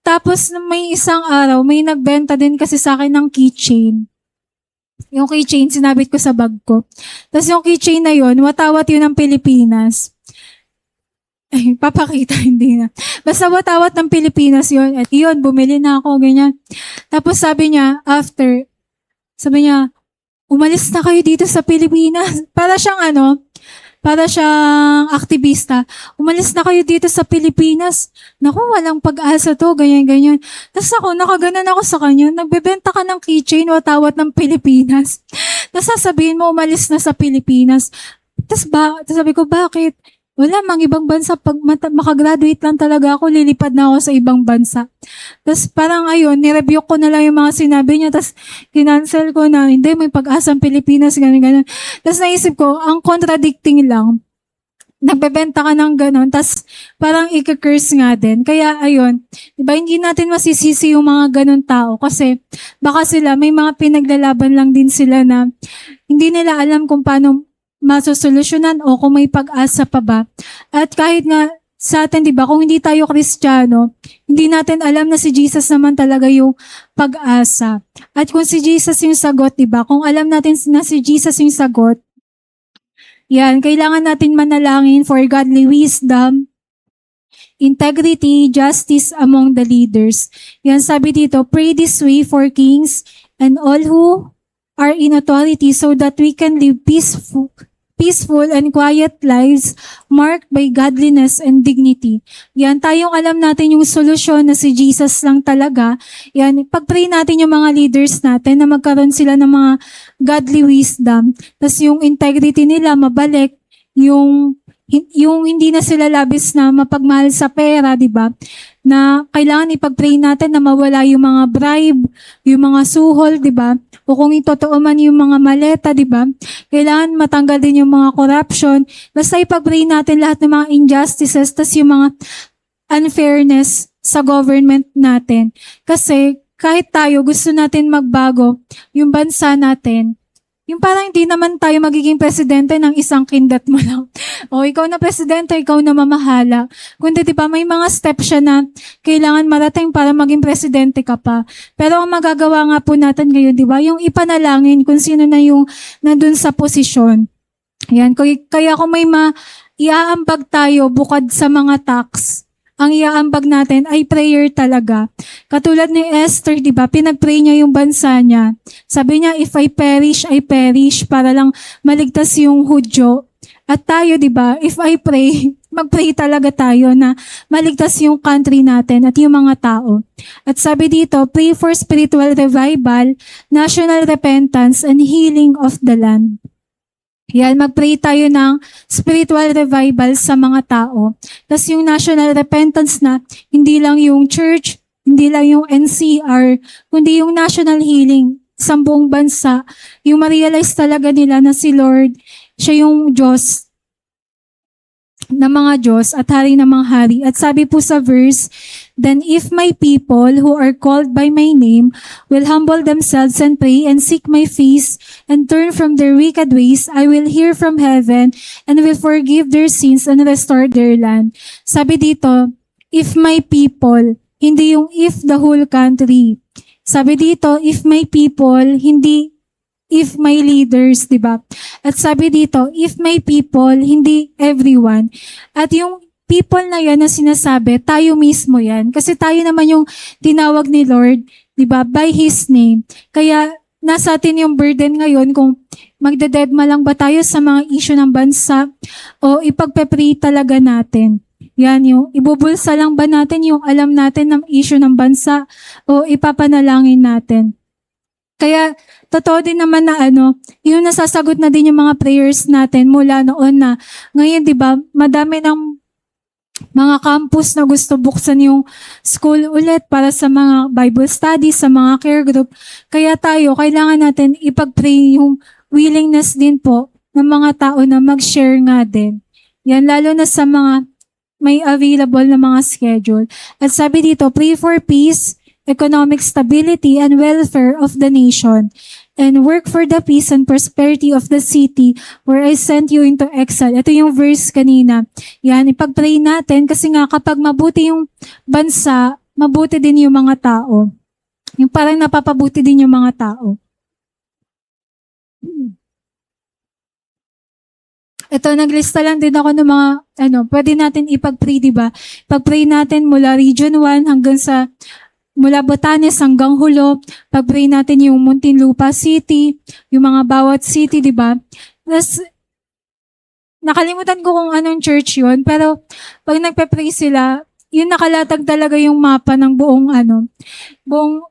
Tapos may isang araw, may nagbenta din kasi sa akin ng keychain. Yung keychain, sinabit ko sa bag ko. Tapos yung keychain na yun, watawat yun ng Pilipinas. Ay, papakita, hindi na. Basta watawat ng Pilipinas yun. At yun, bumili na ako, ganyan. Tapos sabi niya, sabi niya, umalis na kayo dito sa Pilipinas. Para siyang aktivista. Umalis na kayo dito sa Pilipinas. Naku, walang pag-asa to, ganyan. Tapos ako, nakaganan ako sa kanya. Nagbebenta ka ng keychain, watawat ng Pilipinas. Tapos sasabihin mo, umalis na sa Pilipinas. Tapos sabi ko, bakit? Wala, mga ibang bansa, pag makagraduate lang talaga ako, lilipad na ako sa ibang bansa. Tapos parang ayun, nireview ko na lang yung mga sinabi niya, tapos kinancel ko na, hindi, may pag-asang Pilipinas, ganun. Tapos naisip ko, ang contradicting lang, nagbebenta ka ng ganun, tapos parang i-curse nga din. Kaya ayun, diba, hindi natin masisisi yung mga ganun tao, kasi baka sila, may mga pinaglalaban lang din sila na hindi nila alam kung paano masosolusyonan o kung may pag-asa pa ba. At kahit nga sa atin, di ba, kung hindi tayo Kristiyano, hindi natin alam na si Jesus naman talaga yung pag-asa. At kung si Jesus yung sagot, di ba, kung alam natin na si Jesus yung sagot, yan, kailangan natin manalangin for godly wisdom, integrity, justice among the leaders. Yan, sabi dito, pray this way for kings and all who are in authority so that we can live peaceful and quiet lives marked by godliness and dignity. Yan, tayong alam natin yung solusyon na si Jesus lang talaga. Yan, pag-pray natin yung mga leaders natin na magkaroon sila ng mga godly wisdom. Tapos yung integrity nila mabalik, yung hindi na sila labis na mapagmahal sa pera, di ba? Na kailangan ipag-pray natin na mawala yung mga bribe, yung mga suhol, di ba? O kung itotoo man yung mga maleta, di ba? Kailangan matanggal din yung mga corruption. Basta ipag-pray natin lahat ng mga injustices, tas yung mga unfairness sa government natin. Kasi kahit tayo gusto natin magbago yung bansa natin, yung parang hindi naman tayo magiging presidente ng isang kindat mo lang. O ikaw na presidente, ikaw na mamahala. Kundi diba may mga step siya na kailangan marating para maging presidente ka pa. Pero ang magagawa nga po natin ngayon, diba, yung ipanalangin kung sino na yung nandun sa posisyon. Yan, kaya kung may iaambag tayo bukod sa mga tax, ang iaambag natin ay prayer talaga. Katulad ni Esther, di ba? Pinag-pray niya yung bansa niya. Sabi niya, if I perish, I perish, para lang maligtas yung Hudyo. At tayo, di ba, if I pray, mag-pray talaga tayo na maligtas yung country natin at yung mga tao. At sabi dito, pray for spiritual revival, national repentance, and healing of the land. Yan, mag-pray tayo ng spiritual revival sa mga tao. Tapos yung national repentance na, hindi lang yung church, hindi lang yung NCR, kundi yung national healing sa buong bansa. Yung ma-realize talaga nila na si Lord, siya yung Diyos ng mga Diyos at Hari ng mga hari. At sabi po sa verse, then if my people who are called by my name will humble themselves and pray and seek my face and turn from their wicked ways, I will hear from heaven and will forgive their sins and restore their land. Sabi dito, if my people, hindi yung if the whole country. Sabi dito, if my people, hindi if my leaders, di ba? At sabi dito, if my people, hindi everyone. At yung people na yan na sinasabi, tayo mismo yan. Kasi tayo naman yung tinawag ni Lord, di ba? By His name. Kaya nasa atin yung burden ngayon kung magdededma lang ba tayo sa mga issue ng bansa o ipagpe-pray talaga natin. Yan, yung ibubulsa lang ba natin yung alam natin ng issue ng bansa o ipapanalangin natin. Kaya, totoo din naman na yung nasasagot na din yung mga prayers natin mula noon na. Ngayon, di ba, madami ng mga campus na gusto buksan yung school ulit para sa mga Bible studies, sa mga care group. Kaya tayo, kailangan natin ipag-pray yung willingness din po ng mga tao na mag-share nga din. Yan, lalo na sa mga may available na mga schedule. At sabi dito, pray for peace, economic stability and welfare of the nation, and work for the peace and prosperity of the city where I sent you into exile. Ito yung verse kanina. Yan, ipag-pray natin kasi nga kapag mabuti yung bansa, mabuti din yung mga tao. Yung parang napapabuti din yung mga tao. Ito, naglista lang din ako ng mga, pwede natin ipag-pray, diba? Ipag-pray natin mula Region 1 hanggang sa mula Batanes hanggang Hulo, pag-pray natin yung Muntinlupa City, yung mga bawat city, di ba? Tapos, nakalimutan ko kung anong church yun, pero pag nagpe-pray sila, yun nakalatag talaga yung mapa ng buong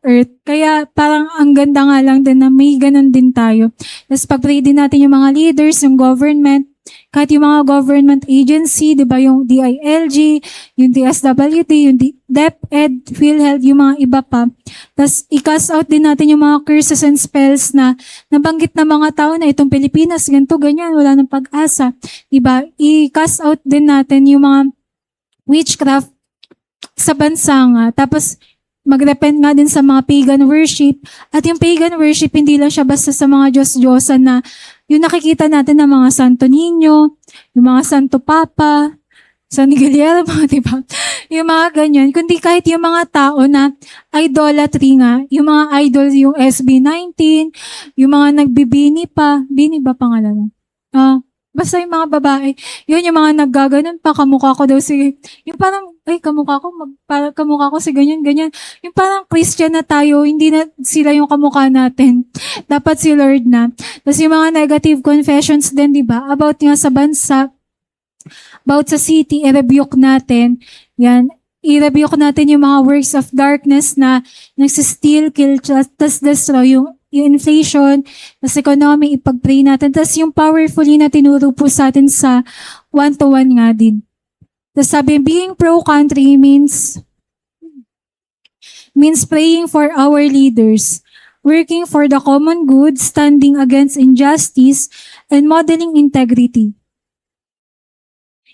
earth. Kaya parang ang ganda nga lang din na may ganun din tayo. Tapos pag-pray din natin yung mga leaders, yung government, kahit yung mga government agency, di ba, yung DILG, yung DSWD, yung DepEd, PhilHealth, yung mga iba pa. Tapos, i-cast out din natin yung mga curses and spells na nabanggit na mga tao na itong Pilipinas, ganito, ganyan, wala nang pag-asa. Di ba? I-cast out din natin yung mga witchcraft sa bansa nga. Tapos, mag-repent nga din sa mga pagan worship. At yung pagan worship, hindi lang siya basta sa mga Diyos-Diyosan na yung nakikita natin ng mga Santo Niño, yung mga Santo Papa, San Miguel, mga diba? Yung mga ganyan. Kundi kahit yung mga tao na idolatry nga, yung mga idol, yung SB19, yung mga nagbibini pa, bini ba pangalan? Basta yung mga babae, yun yung mga naggaganon pa, kamukha ko daw si, yung parang, kamukha ko si ganyan. Yung parang Christian na tayo, hindi na sila yung kamukha natin. Dapat si Lord na. Tapos yung mga negative confessions din, di ba? About nga sa bansa, about sa city, i-rebuke natin. Yan, i-rebuke natin yung mga works of darkness na nagsisteal, kill, tas destroy yung inflation, tas economy, ipag-pray natin. Tas yung powerfully na tinuro po sa atin sa 1-to-1 nga din. Tas sabi, being pro-country means praying for our leaders, working for the common good, standing against injustice, and modeling integrity.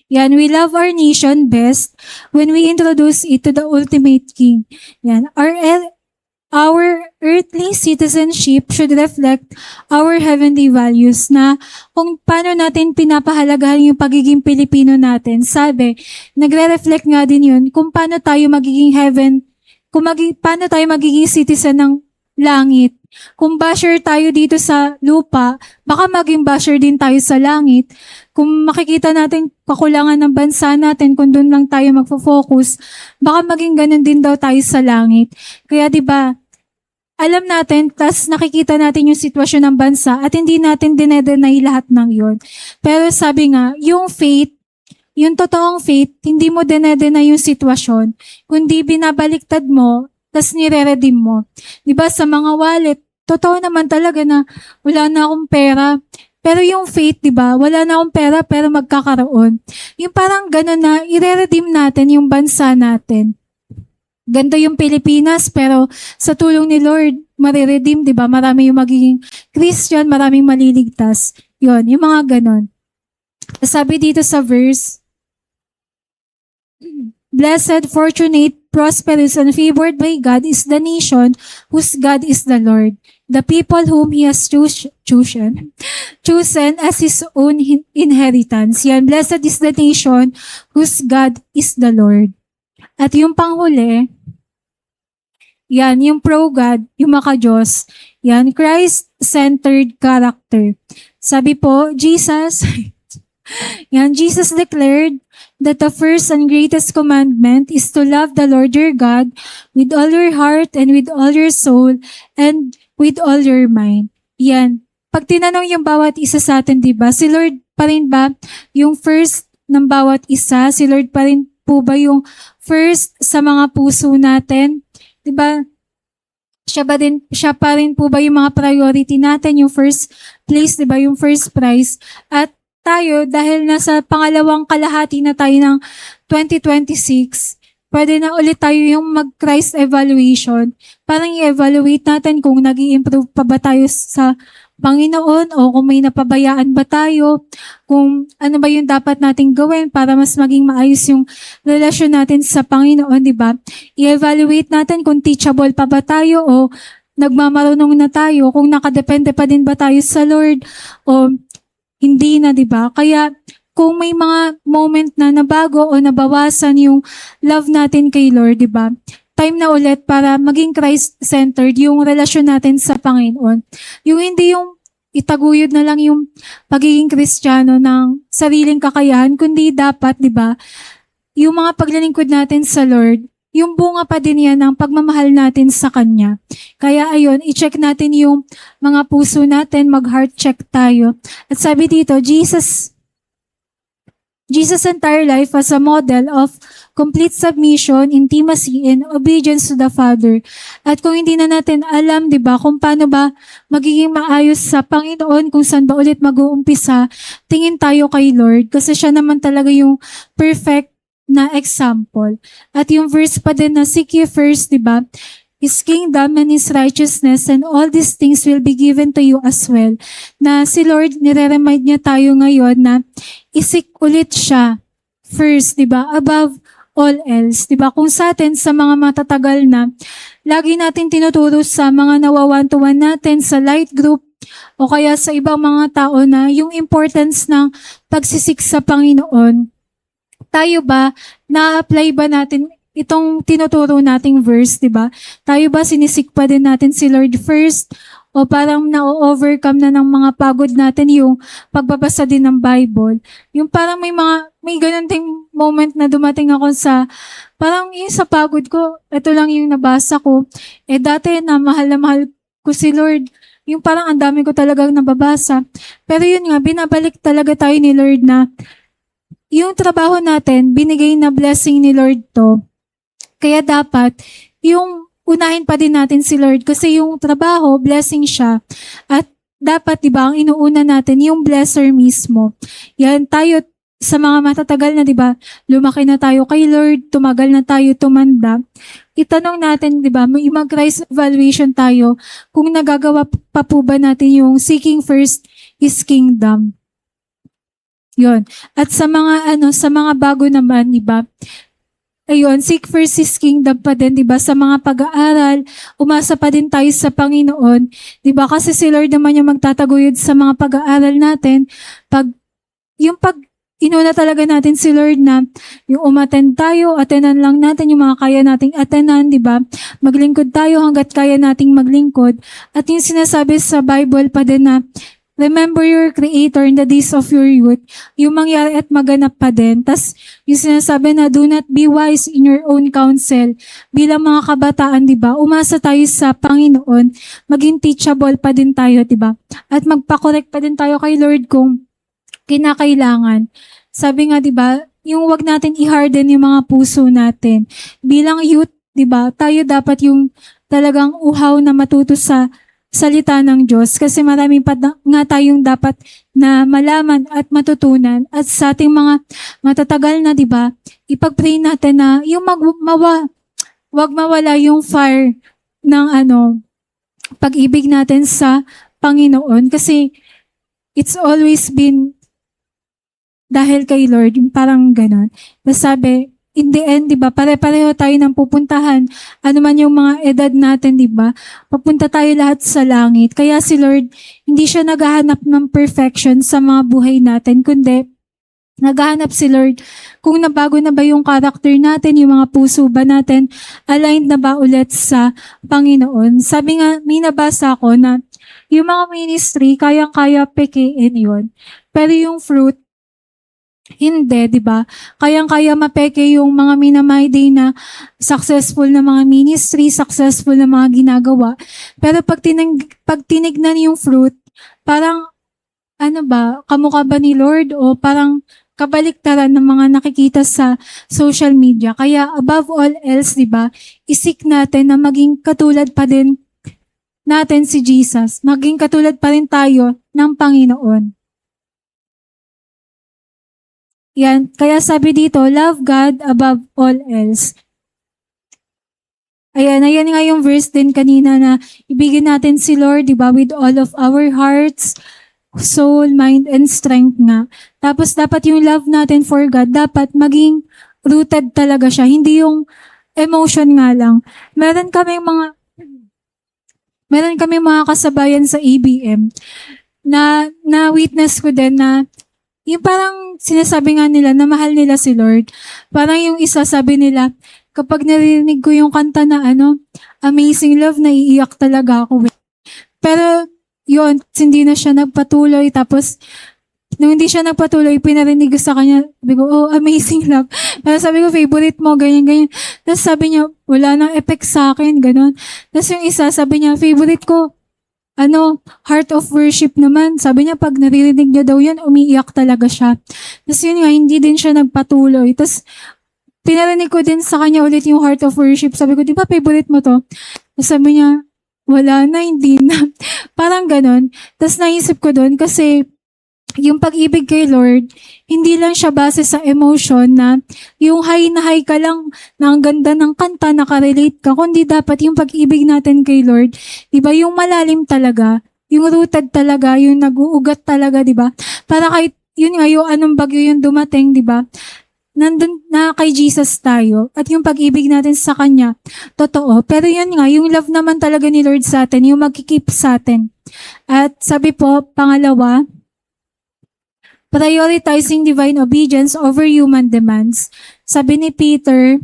Yan, we love our nation best when we introduce it to the ultimate king. Yan, our earthly citizenship should reflect our heavenly values na kung paano natin pinapahalagahan yung pagiging Pilipino natin. Sabi, nagre-reflect nga din yun kung paano tayo magiging paano tayo magiging citizen ng langit. Kung basher tayo dito sa lupa, baka maging basher din tayo sa langit. Kung makikita natin kakulangan ng bansa natin, kung doon lang tayo magfo-focus, baka maging ganun din daw tayo sa langit. Kaya 'di ba, alam natin, tas nakikita natin yung sitwasyon ng bansa at hindi natin dinedenay lahat ng yun. Pero sabi nga, yung faith, yung totoong faith, hindi mo dinedenay yung sitwasyon, kundi binabaliktad mo, tas nire-redeem mo. Diba sa mga wallet, totoo naman talaga na wala na akong pera. Pero yung faith, diba, wala na akong pera pero magkakaroon. Yung parang gano'n na ire-redeem natin yung bansa natin. Ganda yung Pilipinas, pero sa tulong ni Lord, mariredeem, di ba? Marami yung magiging Christian, maraming maliligtas. Yon, yung mga ganon. Sabi dito sa verse, Blessed, fortunate, prosperous, and favored by God is the nation whose God is the Lord, the people whom He has chosen as His own inheritance. Yan, blessed is the nation whose God is the Lord. At yung panghuli, yan, yung pro-God, yung maka-Diyos, yan, Christ-centered character. Sabi po, Jesus declared that the first and greatest commandment is to love the Lord your God with all your heart and with all your soul and with all your mind. Yan. Pag tinanong yung bawat isa sa atin, di ba, si Lord pa rin ba yung first ng bawat isa? Si Lord pa rin po ba yung first sa mga puso natin? 'Di ba? Siya pa rin po ba yung mga priority natin, yung first place, 'di ba? Yung first prize. At tayo, dahil nasa pangalawang kalahati na tayo ng 2026, pwede na ulit tayo yung mag-Christ evaluation. Parang i-evaluate natin kung nag-i-improve pa ba tayo sa Panginoon o kung may napabayaan ba tayo, kung ano ba yung dapat nating gawin para mas maging maayos yung relasyon natin sa Panginoon, di ba? I-evaluate natin kung teachable pa ba tayo o nagmamarunong na tayo, kung nakadepende pa din ba tayo sa Lord o hindi na, di ba? Kaya kung may mga moment na nabago o nabawasan yung love natin kay Lord, di ba? Time na ulit para maging Christ-centered yung relasyon natin sa Panginoon. Yung hindi yung itaguyod na lang yung pagiging Kristiyano ng sariling kakayahan, kundi dapat, di ba, yung mga paglilingkod natin sa Lord, yung bunga pa din yan ng pagmamahal natin sa Kanya. Kaya ayun, i-check natin yung mga puso natin, mag-heart check tayo. At sabi dito, Jesus' entire life was a model of complete submission, intimacy, and obedience to the Father. At kung hindi na natin alam, di ba, kung paano ba magiging maayos sa Panginoon, kung saan ba ulit mag-uumpisa, tingin tayo kay Lord. Kasi siya naman talaga yung perfect na example. At yung verse pa din na, seek ye first, di ba, His kingdom and His righteousness, and all these things will be given to you as well. Na si Lord, nire-remind niya tayo ngayon na isik ulit siya first, di ba, above all else. Di ba? Kung sa atin, sa mga matatagal na, lagi natin tinuturo sa mga nawawantuan natin sa light group o kaya sa ibang mga tao na yung importance ng pagsisik sa Panginoon. Tayo ba, na-apply ba natin itong tinuturo nating verse, di ba? Tayo ba sinisik pa din natin si Lord first? O parang na-overcome na ng mga pagod natin yung pagbabasa din ng Bible. Yung parang may ganun ding moment na dumating ako sa, parang yung sa pagod ko, ito lang yung nabasa ko. Dati na mahal ko si Lord. Yung parang ang dami ko talagang nababasa. Pero yun nga, binabalik talaga tayo ni Lord na yung trabaho natin, binigay na blessing ni Lord to. Kaya dapat, yung unahin pa din natin si Lord kasi yung trabaho, blessing siya. At dapat, di ba, ang inuuna natin, yung blesser mismo. Yan, tayo sa mga matatagal na, di ba, lumaki na tayo kay Lord, tumagal na tayo, tumanda. Itanong natin, di ba, mag-Christ evaluation tayo kung nagagawa pa po ba natin yung seeking first His kingdom. Yon. At sa mga bago naman, di ba, ayun, seek first His kingdom pa din, di ba? Sa mga pag-aaral, umasa pa din tayo sa Panginoon. Di ba? Kasi si Lord naman yung magtataguyod sa mga pag-aaral natin. Inuna talaga natin si Lord na yung umattend tayo, attenan lang natin yung mga kaya nating attenan, di ba? Maglingkod tayo hanggat kaya nating maglingkod. At yung sinasabi sa Bible pa din na remember your Creator in the days of your youth, yung mangyari at maganap pa din. Tas yung sinasabi na do not be wise in your own counsel. Bilang mga kabataan, di ba? Umasa tayo sa Panginoon, maging teachable pa din tayo, di ba? At magpa-correct pa din tayo kay Lord kung kinakailangan. Sabi nga, di ba, yung wag natin i-harden yung mga puso natin. Bilang youth, di ba, tayo dapat yung talagang uhaw na matuto sa salita ng Diyos kasi marami pa nga tayong dapat na malaman at matutunan at sa ating mga matatagal na, di ba, ipag-pray natin na yung wag mawala yung fire ng pag-ibig natin sa Panginoon kasi it's always been dahil kay Lord, yung parang ganon. Tapos sabi, in the end, di ba, pare-pareho tayo ng pupuntahan. Ano man yung mga edad natin, di ba? Papunta tayo lahat sa langit. Kaya si Lord, hindi siya naghahanap ng perfection sa mga buhay natin, kundi naghahanap si Lord kung nabago na ba yung character natin, yung mga puso ba natin, aligned na ba ulit sa Panginoon. Sabi nga, may nabasa ko na yung mga ministry, kayang-kaya pekein yun. Pero yung fruit, hindi, di ba? Kayang-kaya mapeke yung mga minamahday na successful na mga ministry, successful na mga ginagawa. Pero pag tinignan yung fruit, parang, kamukha ba ni Lord o parang kabaliktaran ng mga nakikita sa social media. Kaya above all else, di ba, isik natin na maging katulad pa din natin si Jesus. Maging katulad pa rin tayo ng Panginoon. Yan. Kaya sabi dito, love God above all else. Ayan nga yung verse din kanina na ibigin natin si Lord, di ba, with all of our hearts, soul, mind, and strength nga. Tapos dapat yung love natin for God, dapat maging rooted talaga siya. Hindi yung emotion nga lang. Meron kami mga kasabayan sa ABM na witness ko din na yung parang sinasabi nga nila na mahal nila si Lord. Parang yung isa sabi nila, kapag narinig ko yung kanta na Amazing Love, naiiyak talaga ako. Pero yun, hindi na siya nagpatuloy. Tapos, nung hindi siya nagpatuloy, pinarinig ko sa kanya, sabi ko, oh, Amazing Love. Pero sabi ko, favorite mo, ganyan. Tapos sabi niya, wala nang effect sa akin, ganun. Tapos yung isa, sabi niya, favorite ko, Heart of Worship naman. Sabi niya, pag naririnig niya daw yan, umiiyak talaga siya. Tapos yun nga, hindi din siya nagpatuloy. Tapos, pinarinig ko din sa kanya ulit yung Heart of Worship. Sabi ko, di ba favorite mo to? Tapos sabi niya, wala na, hindi na. Parang ganon. Tapos naisip ko doon kasi yung pag-ibig kay Lord, hindi lang siya base sa emotion na yung high na high ka lang na ang ganda ng kanta, nakarelate ka, kundi dapat yung pag-ibig natin kay Lord, di ba, yung malalim talaga, yung rooted talaga, yung nag-uugat talaga, di ba? Para kahit yun nga, yung anong bagyo yung dumating, di ba? Nandun na kay Jesus tayo at yung pag-ibig natin sa Kanya, totoo. Pero yun nga, yung love naman talaga ni Lord sa atin, yung magkikip sa atin. At sabi po, pangalawa, prioritizing divine obedience over human demands. Sabi ni Peter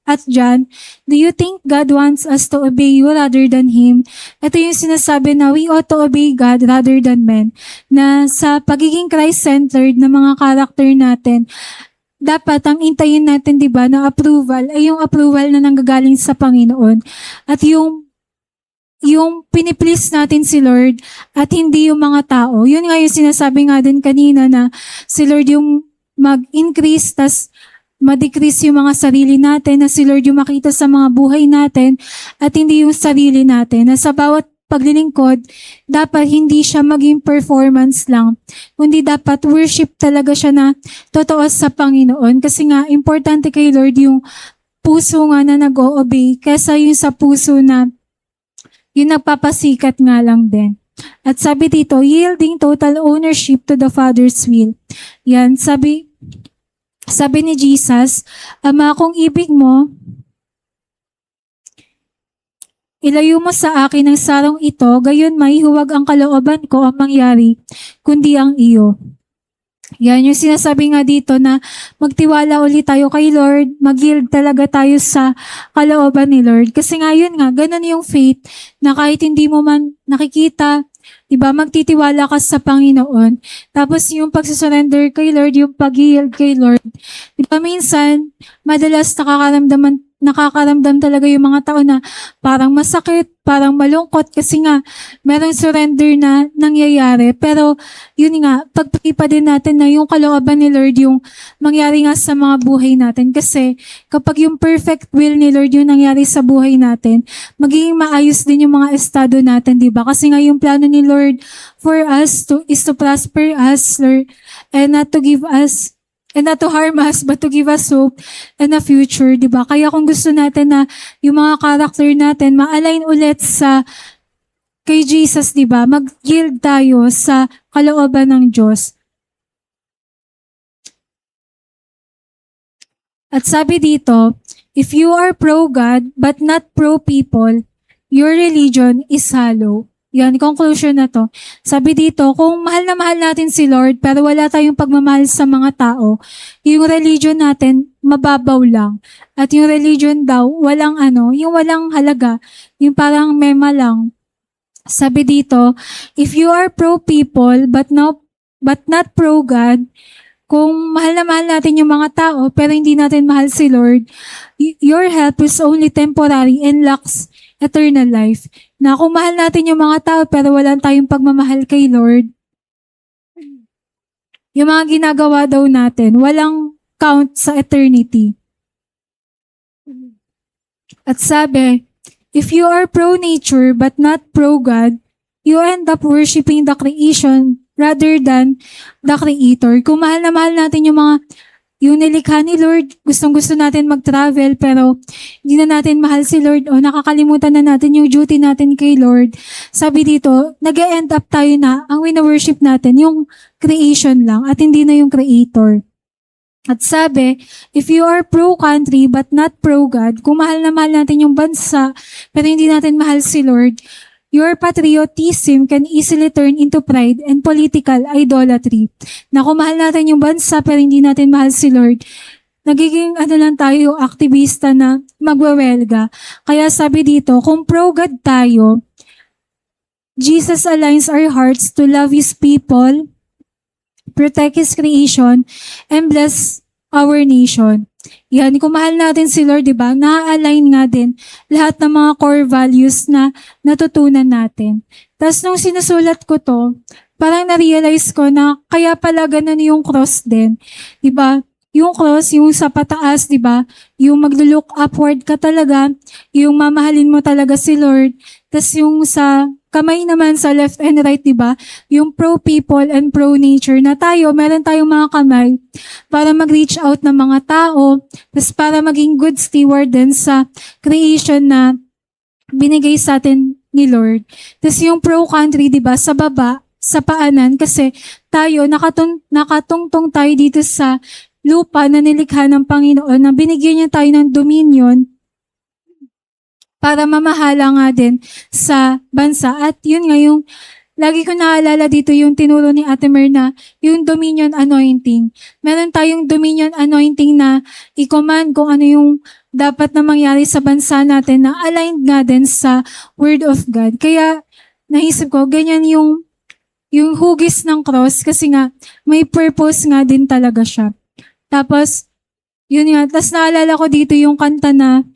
at John, do you think God wants us to obey you rather than Him? Ito yung sinasabi na we ought to obey God rather than men. Na sa pagiging Christ-centered na mga character natin, dapat ang intayin natin, di ba, na approval ay yung approval na nanggagaling sa Panginoon. At yung piniplease natin si Lord at hindi yung mga tao. Yun nga yung sinasabi nga din kanina na si Lord yung mag-increase tas ma-decrease yung mga sarili natin, na si Lord yung makita sa mga buhay natin at hindi yung sarili natin. Na sa bawat paglilingkod, dapat hindi siya maging performance lang, kundi dapat worship talaga siya na totoo sa Panginoon. Kasi nga, importante kay Lord yung puso nga na nag-o-obey kaysa yung sa puso na yung nagpapasikat nga lang din. At sabi dito, yielding total ownership to the Father's will. Yan, sabi ni Jesus, Ama, kung ibig mo, ilayo mo sa akin ang sarong ito, gayon may huwag ang kalooban ko ang mangyari, kundi ang iyo. Yan yung sinasabi nga dito na magtiwala ulit tayo kay Lord, mag-yield talaga tayo sa kalooban ni Lord. Kasi nga yun nga, ganun yung faith na kahit hindi mo man nakikita Diba? Magtitiwala ka sa Panginoon. Tapos yung pagsusurrender kay Lord, yung pag-yield kay Lord. Diba minsan, madalas nakakaramdam talaga yung mga tao na parang masakit, parang malungkot kasi nga merong surrender na nangyayari. Pero yun nga, pagpapa din natin na yung kalooban ni Lord yung mangyari nga sa mga buhay natin. Kasi kapag yung perfect will ni Lord yung nangyari sa buhay natin, magiging maayos din yung mga estado natin, di ba? Kasi nga yung plano ni Lord for us is to prosper us, Lord, and not to give us and not to harm us, but to give us hope and a future, di ba? Kaya kung gusto natin na yung mga character natin ma-align ulit sa kay Jesus, di ba? Mag-yield tayo sa kalooban ng Diyos. At sabi dito, if you are pro-God but not pro-people, your religion is hollow. Yan, conclusion na to. Sabi dito, kung mahal na mahal natin si Lord pero wala tayong pagmamahal sa mga tao, yung religion natin mababaw lang. At yung religion daw, walang yung walang halaga, yung parang mema lang. Sabi dito, if you are pro-people but not pro-God, kung mahal na mahal natin yung mga tao pero hindi natin mahal si Lord, your help is only temporary and lacks eternal life. Na kung mahal natin yung mga tao pero wala tayong pagmamahal kay Lord, yung mga ginagawa daw natin, walang count sa eternity. At sabi, if you are pro-nature but not pro-God, you end up worshiping the creation rather than the Creator. Kung mahal na mahal natin yung nilikha ni Lord, gustong-gusto natin mag-travel, pero hindi na natin mahal si Lord o nakakalimutan na natin yung duty natin kay Lord. Sabi dito, nag-end up tayo na, ang wina-worship natin, yung creation lang at hindi na yung Creator. At sabi, if you are pro-country but not pro-God, kung mahal na mahal natin yung bansa, pero hindi natin mahal si Lord, your patriotism can easily turn into pride and political idolatry. Na kung mahal natin yung bansa pero hindi natin mahal si Lord, nagiging lang tayo, aktivista na magwewelga. Kaya sabi dito, kung pro-God tayo, Jesus aligns our hearts to love His people, protect His creation, and bless our nation. Yan, kung mahal natin si Lord, di ba, na-align nga din lahat ng mga core values na natutunan natin. Tapos nung sinusulat ko to, parang na-realize ko na kaya pala ganun yung cross din. Di ba? Yung cross, yung sa pataas, di ba? Yung maglo-look upward ka talaga, yung mamahalin mo talaga si Lord. Tapos yung sa kamay naman sa left and right, di ba? Yung pro-people and pro-nature na tayo, meron tayong mga kamay para mag-reach out ng mga tao, tapos para maging good steward din sa creation na binigay sa atin ni Lord. Tapos yung pro-country, di ba, sa baba, sa paanan, kasi tayo, nakatungtong tayo dito sa lupa na nilikha ng Panginoon, na binigyan niya tayo ng dominion para mamahala nga din sa bansa. At yun nga yung, lagi ko naalala dito yung tinuro ni Ate Mer na yung dominion anointing. Meron tayong dominion anointing na i-command kung ano yung dapat na mangyari sa bansa natin na aligned nga din sa Word of God. Kaya naisip ko, ganyan yung hugis ng cross kasi nga may purpose nga din talaga siya. Tapos, yun nga, tapos naalala ko dito yung kanta na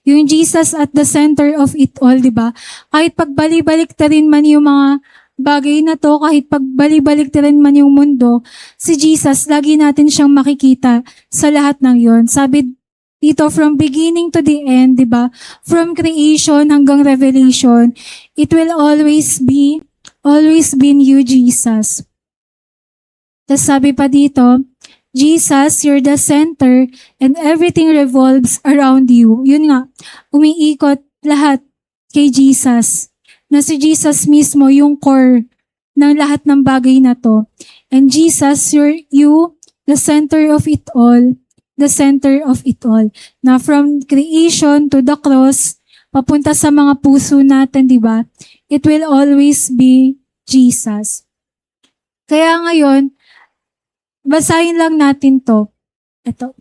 yung Jesus at the center of it all, di ba? Kahit pagbalik-balik ta rin man yung mga bagay na to, kahit pagbalik-balik ta rin man yung mundo, si Jesus, lagi natin siyang makikita sa lahat ng yon. Sabi dito, from beginning to the end, di ba? From creation hanggang revelation, it will always be you, Jesus. Tapos sabi pa dito, Jesus, you're the center and everything revolves around you. Yun nga, umiikot lahat kay Jesus. Na si Jesus mismo yung core ng lahat ng bagay na to. And Jesus, you, the center of it all. The center of it all. Na from creation to the cross, papunta sa mga puso natin, di ba? It will always be Jesus. Kaya ngayon, basahin lang natin to. Ito.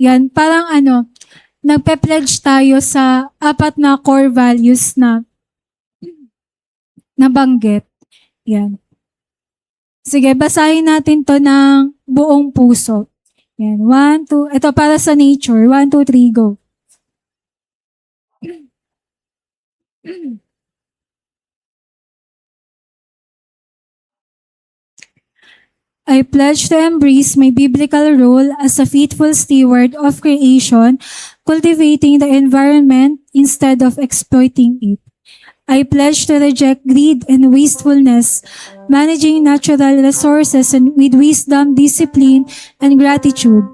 Yan, parang nagpe-pledge tayo sa 4 na core values na nabanggit. Yan. Sige, basahin natin to ng buong puso. Yan. 1, 2. Ito para sa nature. 1, 2, 3, go. I pledge to embrace my biblical role as a faithful steward of creation, cultivating the environment instead of exploiting it. I pledge to reject greed and wastefulness, managing natural resources and with wisdom, discipline, and gratitude.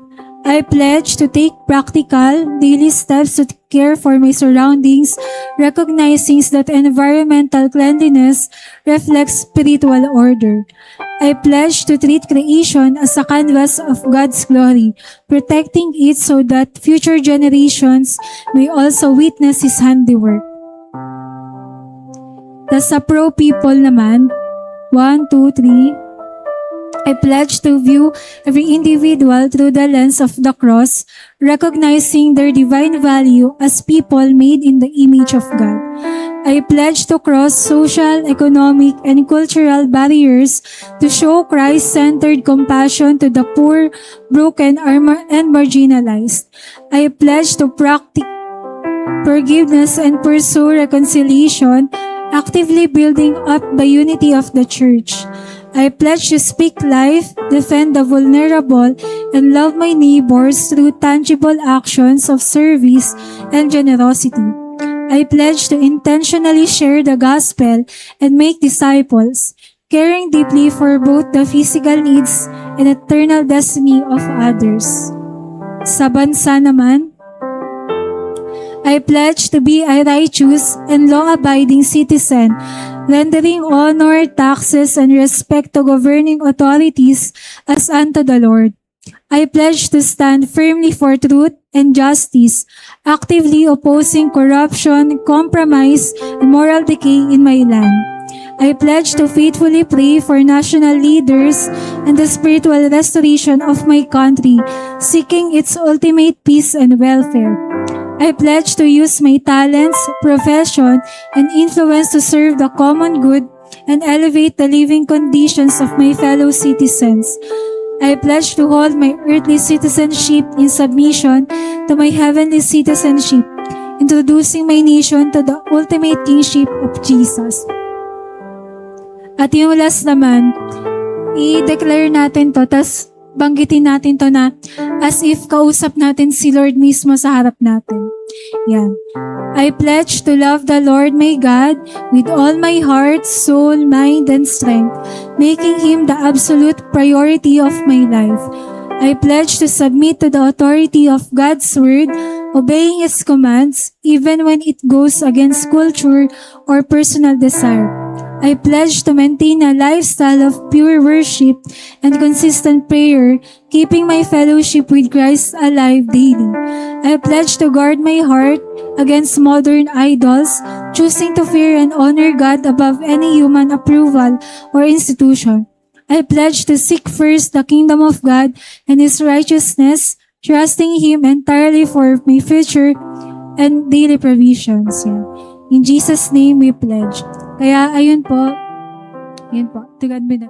I pledge to take practical, daily steps to care for my surroundings, recognizing that environmental cleanliness reflects spiritual order. I pledge to treat creation as a canvas of God's glory, protecting it so that future generations may also witness His handiwork. Tas sa pro people naman, 1, 2, 3. I pledge to view every individual through the lens of the cross, recognizing their divine value as people made in the image of God. I pledge to cross social, economic, and cultural barriers to show Christ-centered compassion to the poor, broken, and marginalized. I pledge to practice forgiveness and pursue reconciliation, actively building up the unity of the church. I pledge to speak life, defend the vulnerable, and love my neighbors through tangible actions of service and generosity. I pledge to intentionally share the gospel and make disciples, caring deeply for both the physical needs and eternal destiny of others. Sa bansa naman, I pledge to be a righteous and law-abiding citizen, rendering honor, taxes, and respect to governing authorities as unto the Lord. I pledge to stand firmly for truth and justice, actively opposing corruption, compromise, and moral decay in my land. I pledge to faithfully pray for national leaders and the spiritual restoration of my country, seeking its ultimate peace and welfare. I pledge to use my talents, profession, and influence to serve the common good and elevate the living conditions of my fellow citizens. I pledge to hold my earthly citizenship in submission to my heavenly citizenship, introducing my nation to the ultimate kingship of Jesus. At yung last naman, i-declare natin to, tas banggitin natin to na as if kausap natin si Lord mismo sa harap natin. Yan. I pledge to love the Lord my God with all my heart, soul, mind, and strength, making Him the absolute priority of my life. I pledge to submit to the authority of God's Word, obeying His commands, even when it goes against culture or personal desire. I pledge to maintain a lifestyle of pure worship and consistent prayer, keeping my fellowship with Christ alive daily. I pledge to guard my heart against modern idols, choosing to fear and honor God above any human approval or institution. I pledge to seek first the kingdom of God and His righteousness, trusting Him entirely for my future and daily provisions. Yan. In Jesus' name we pledge. Kaya ayun po. To God be the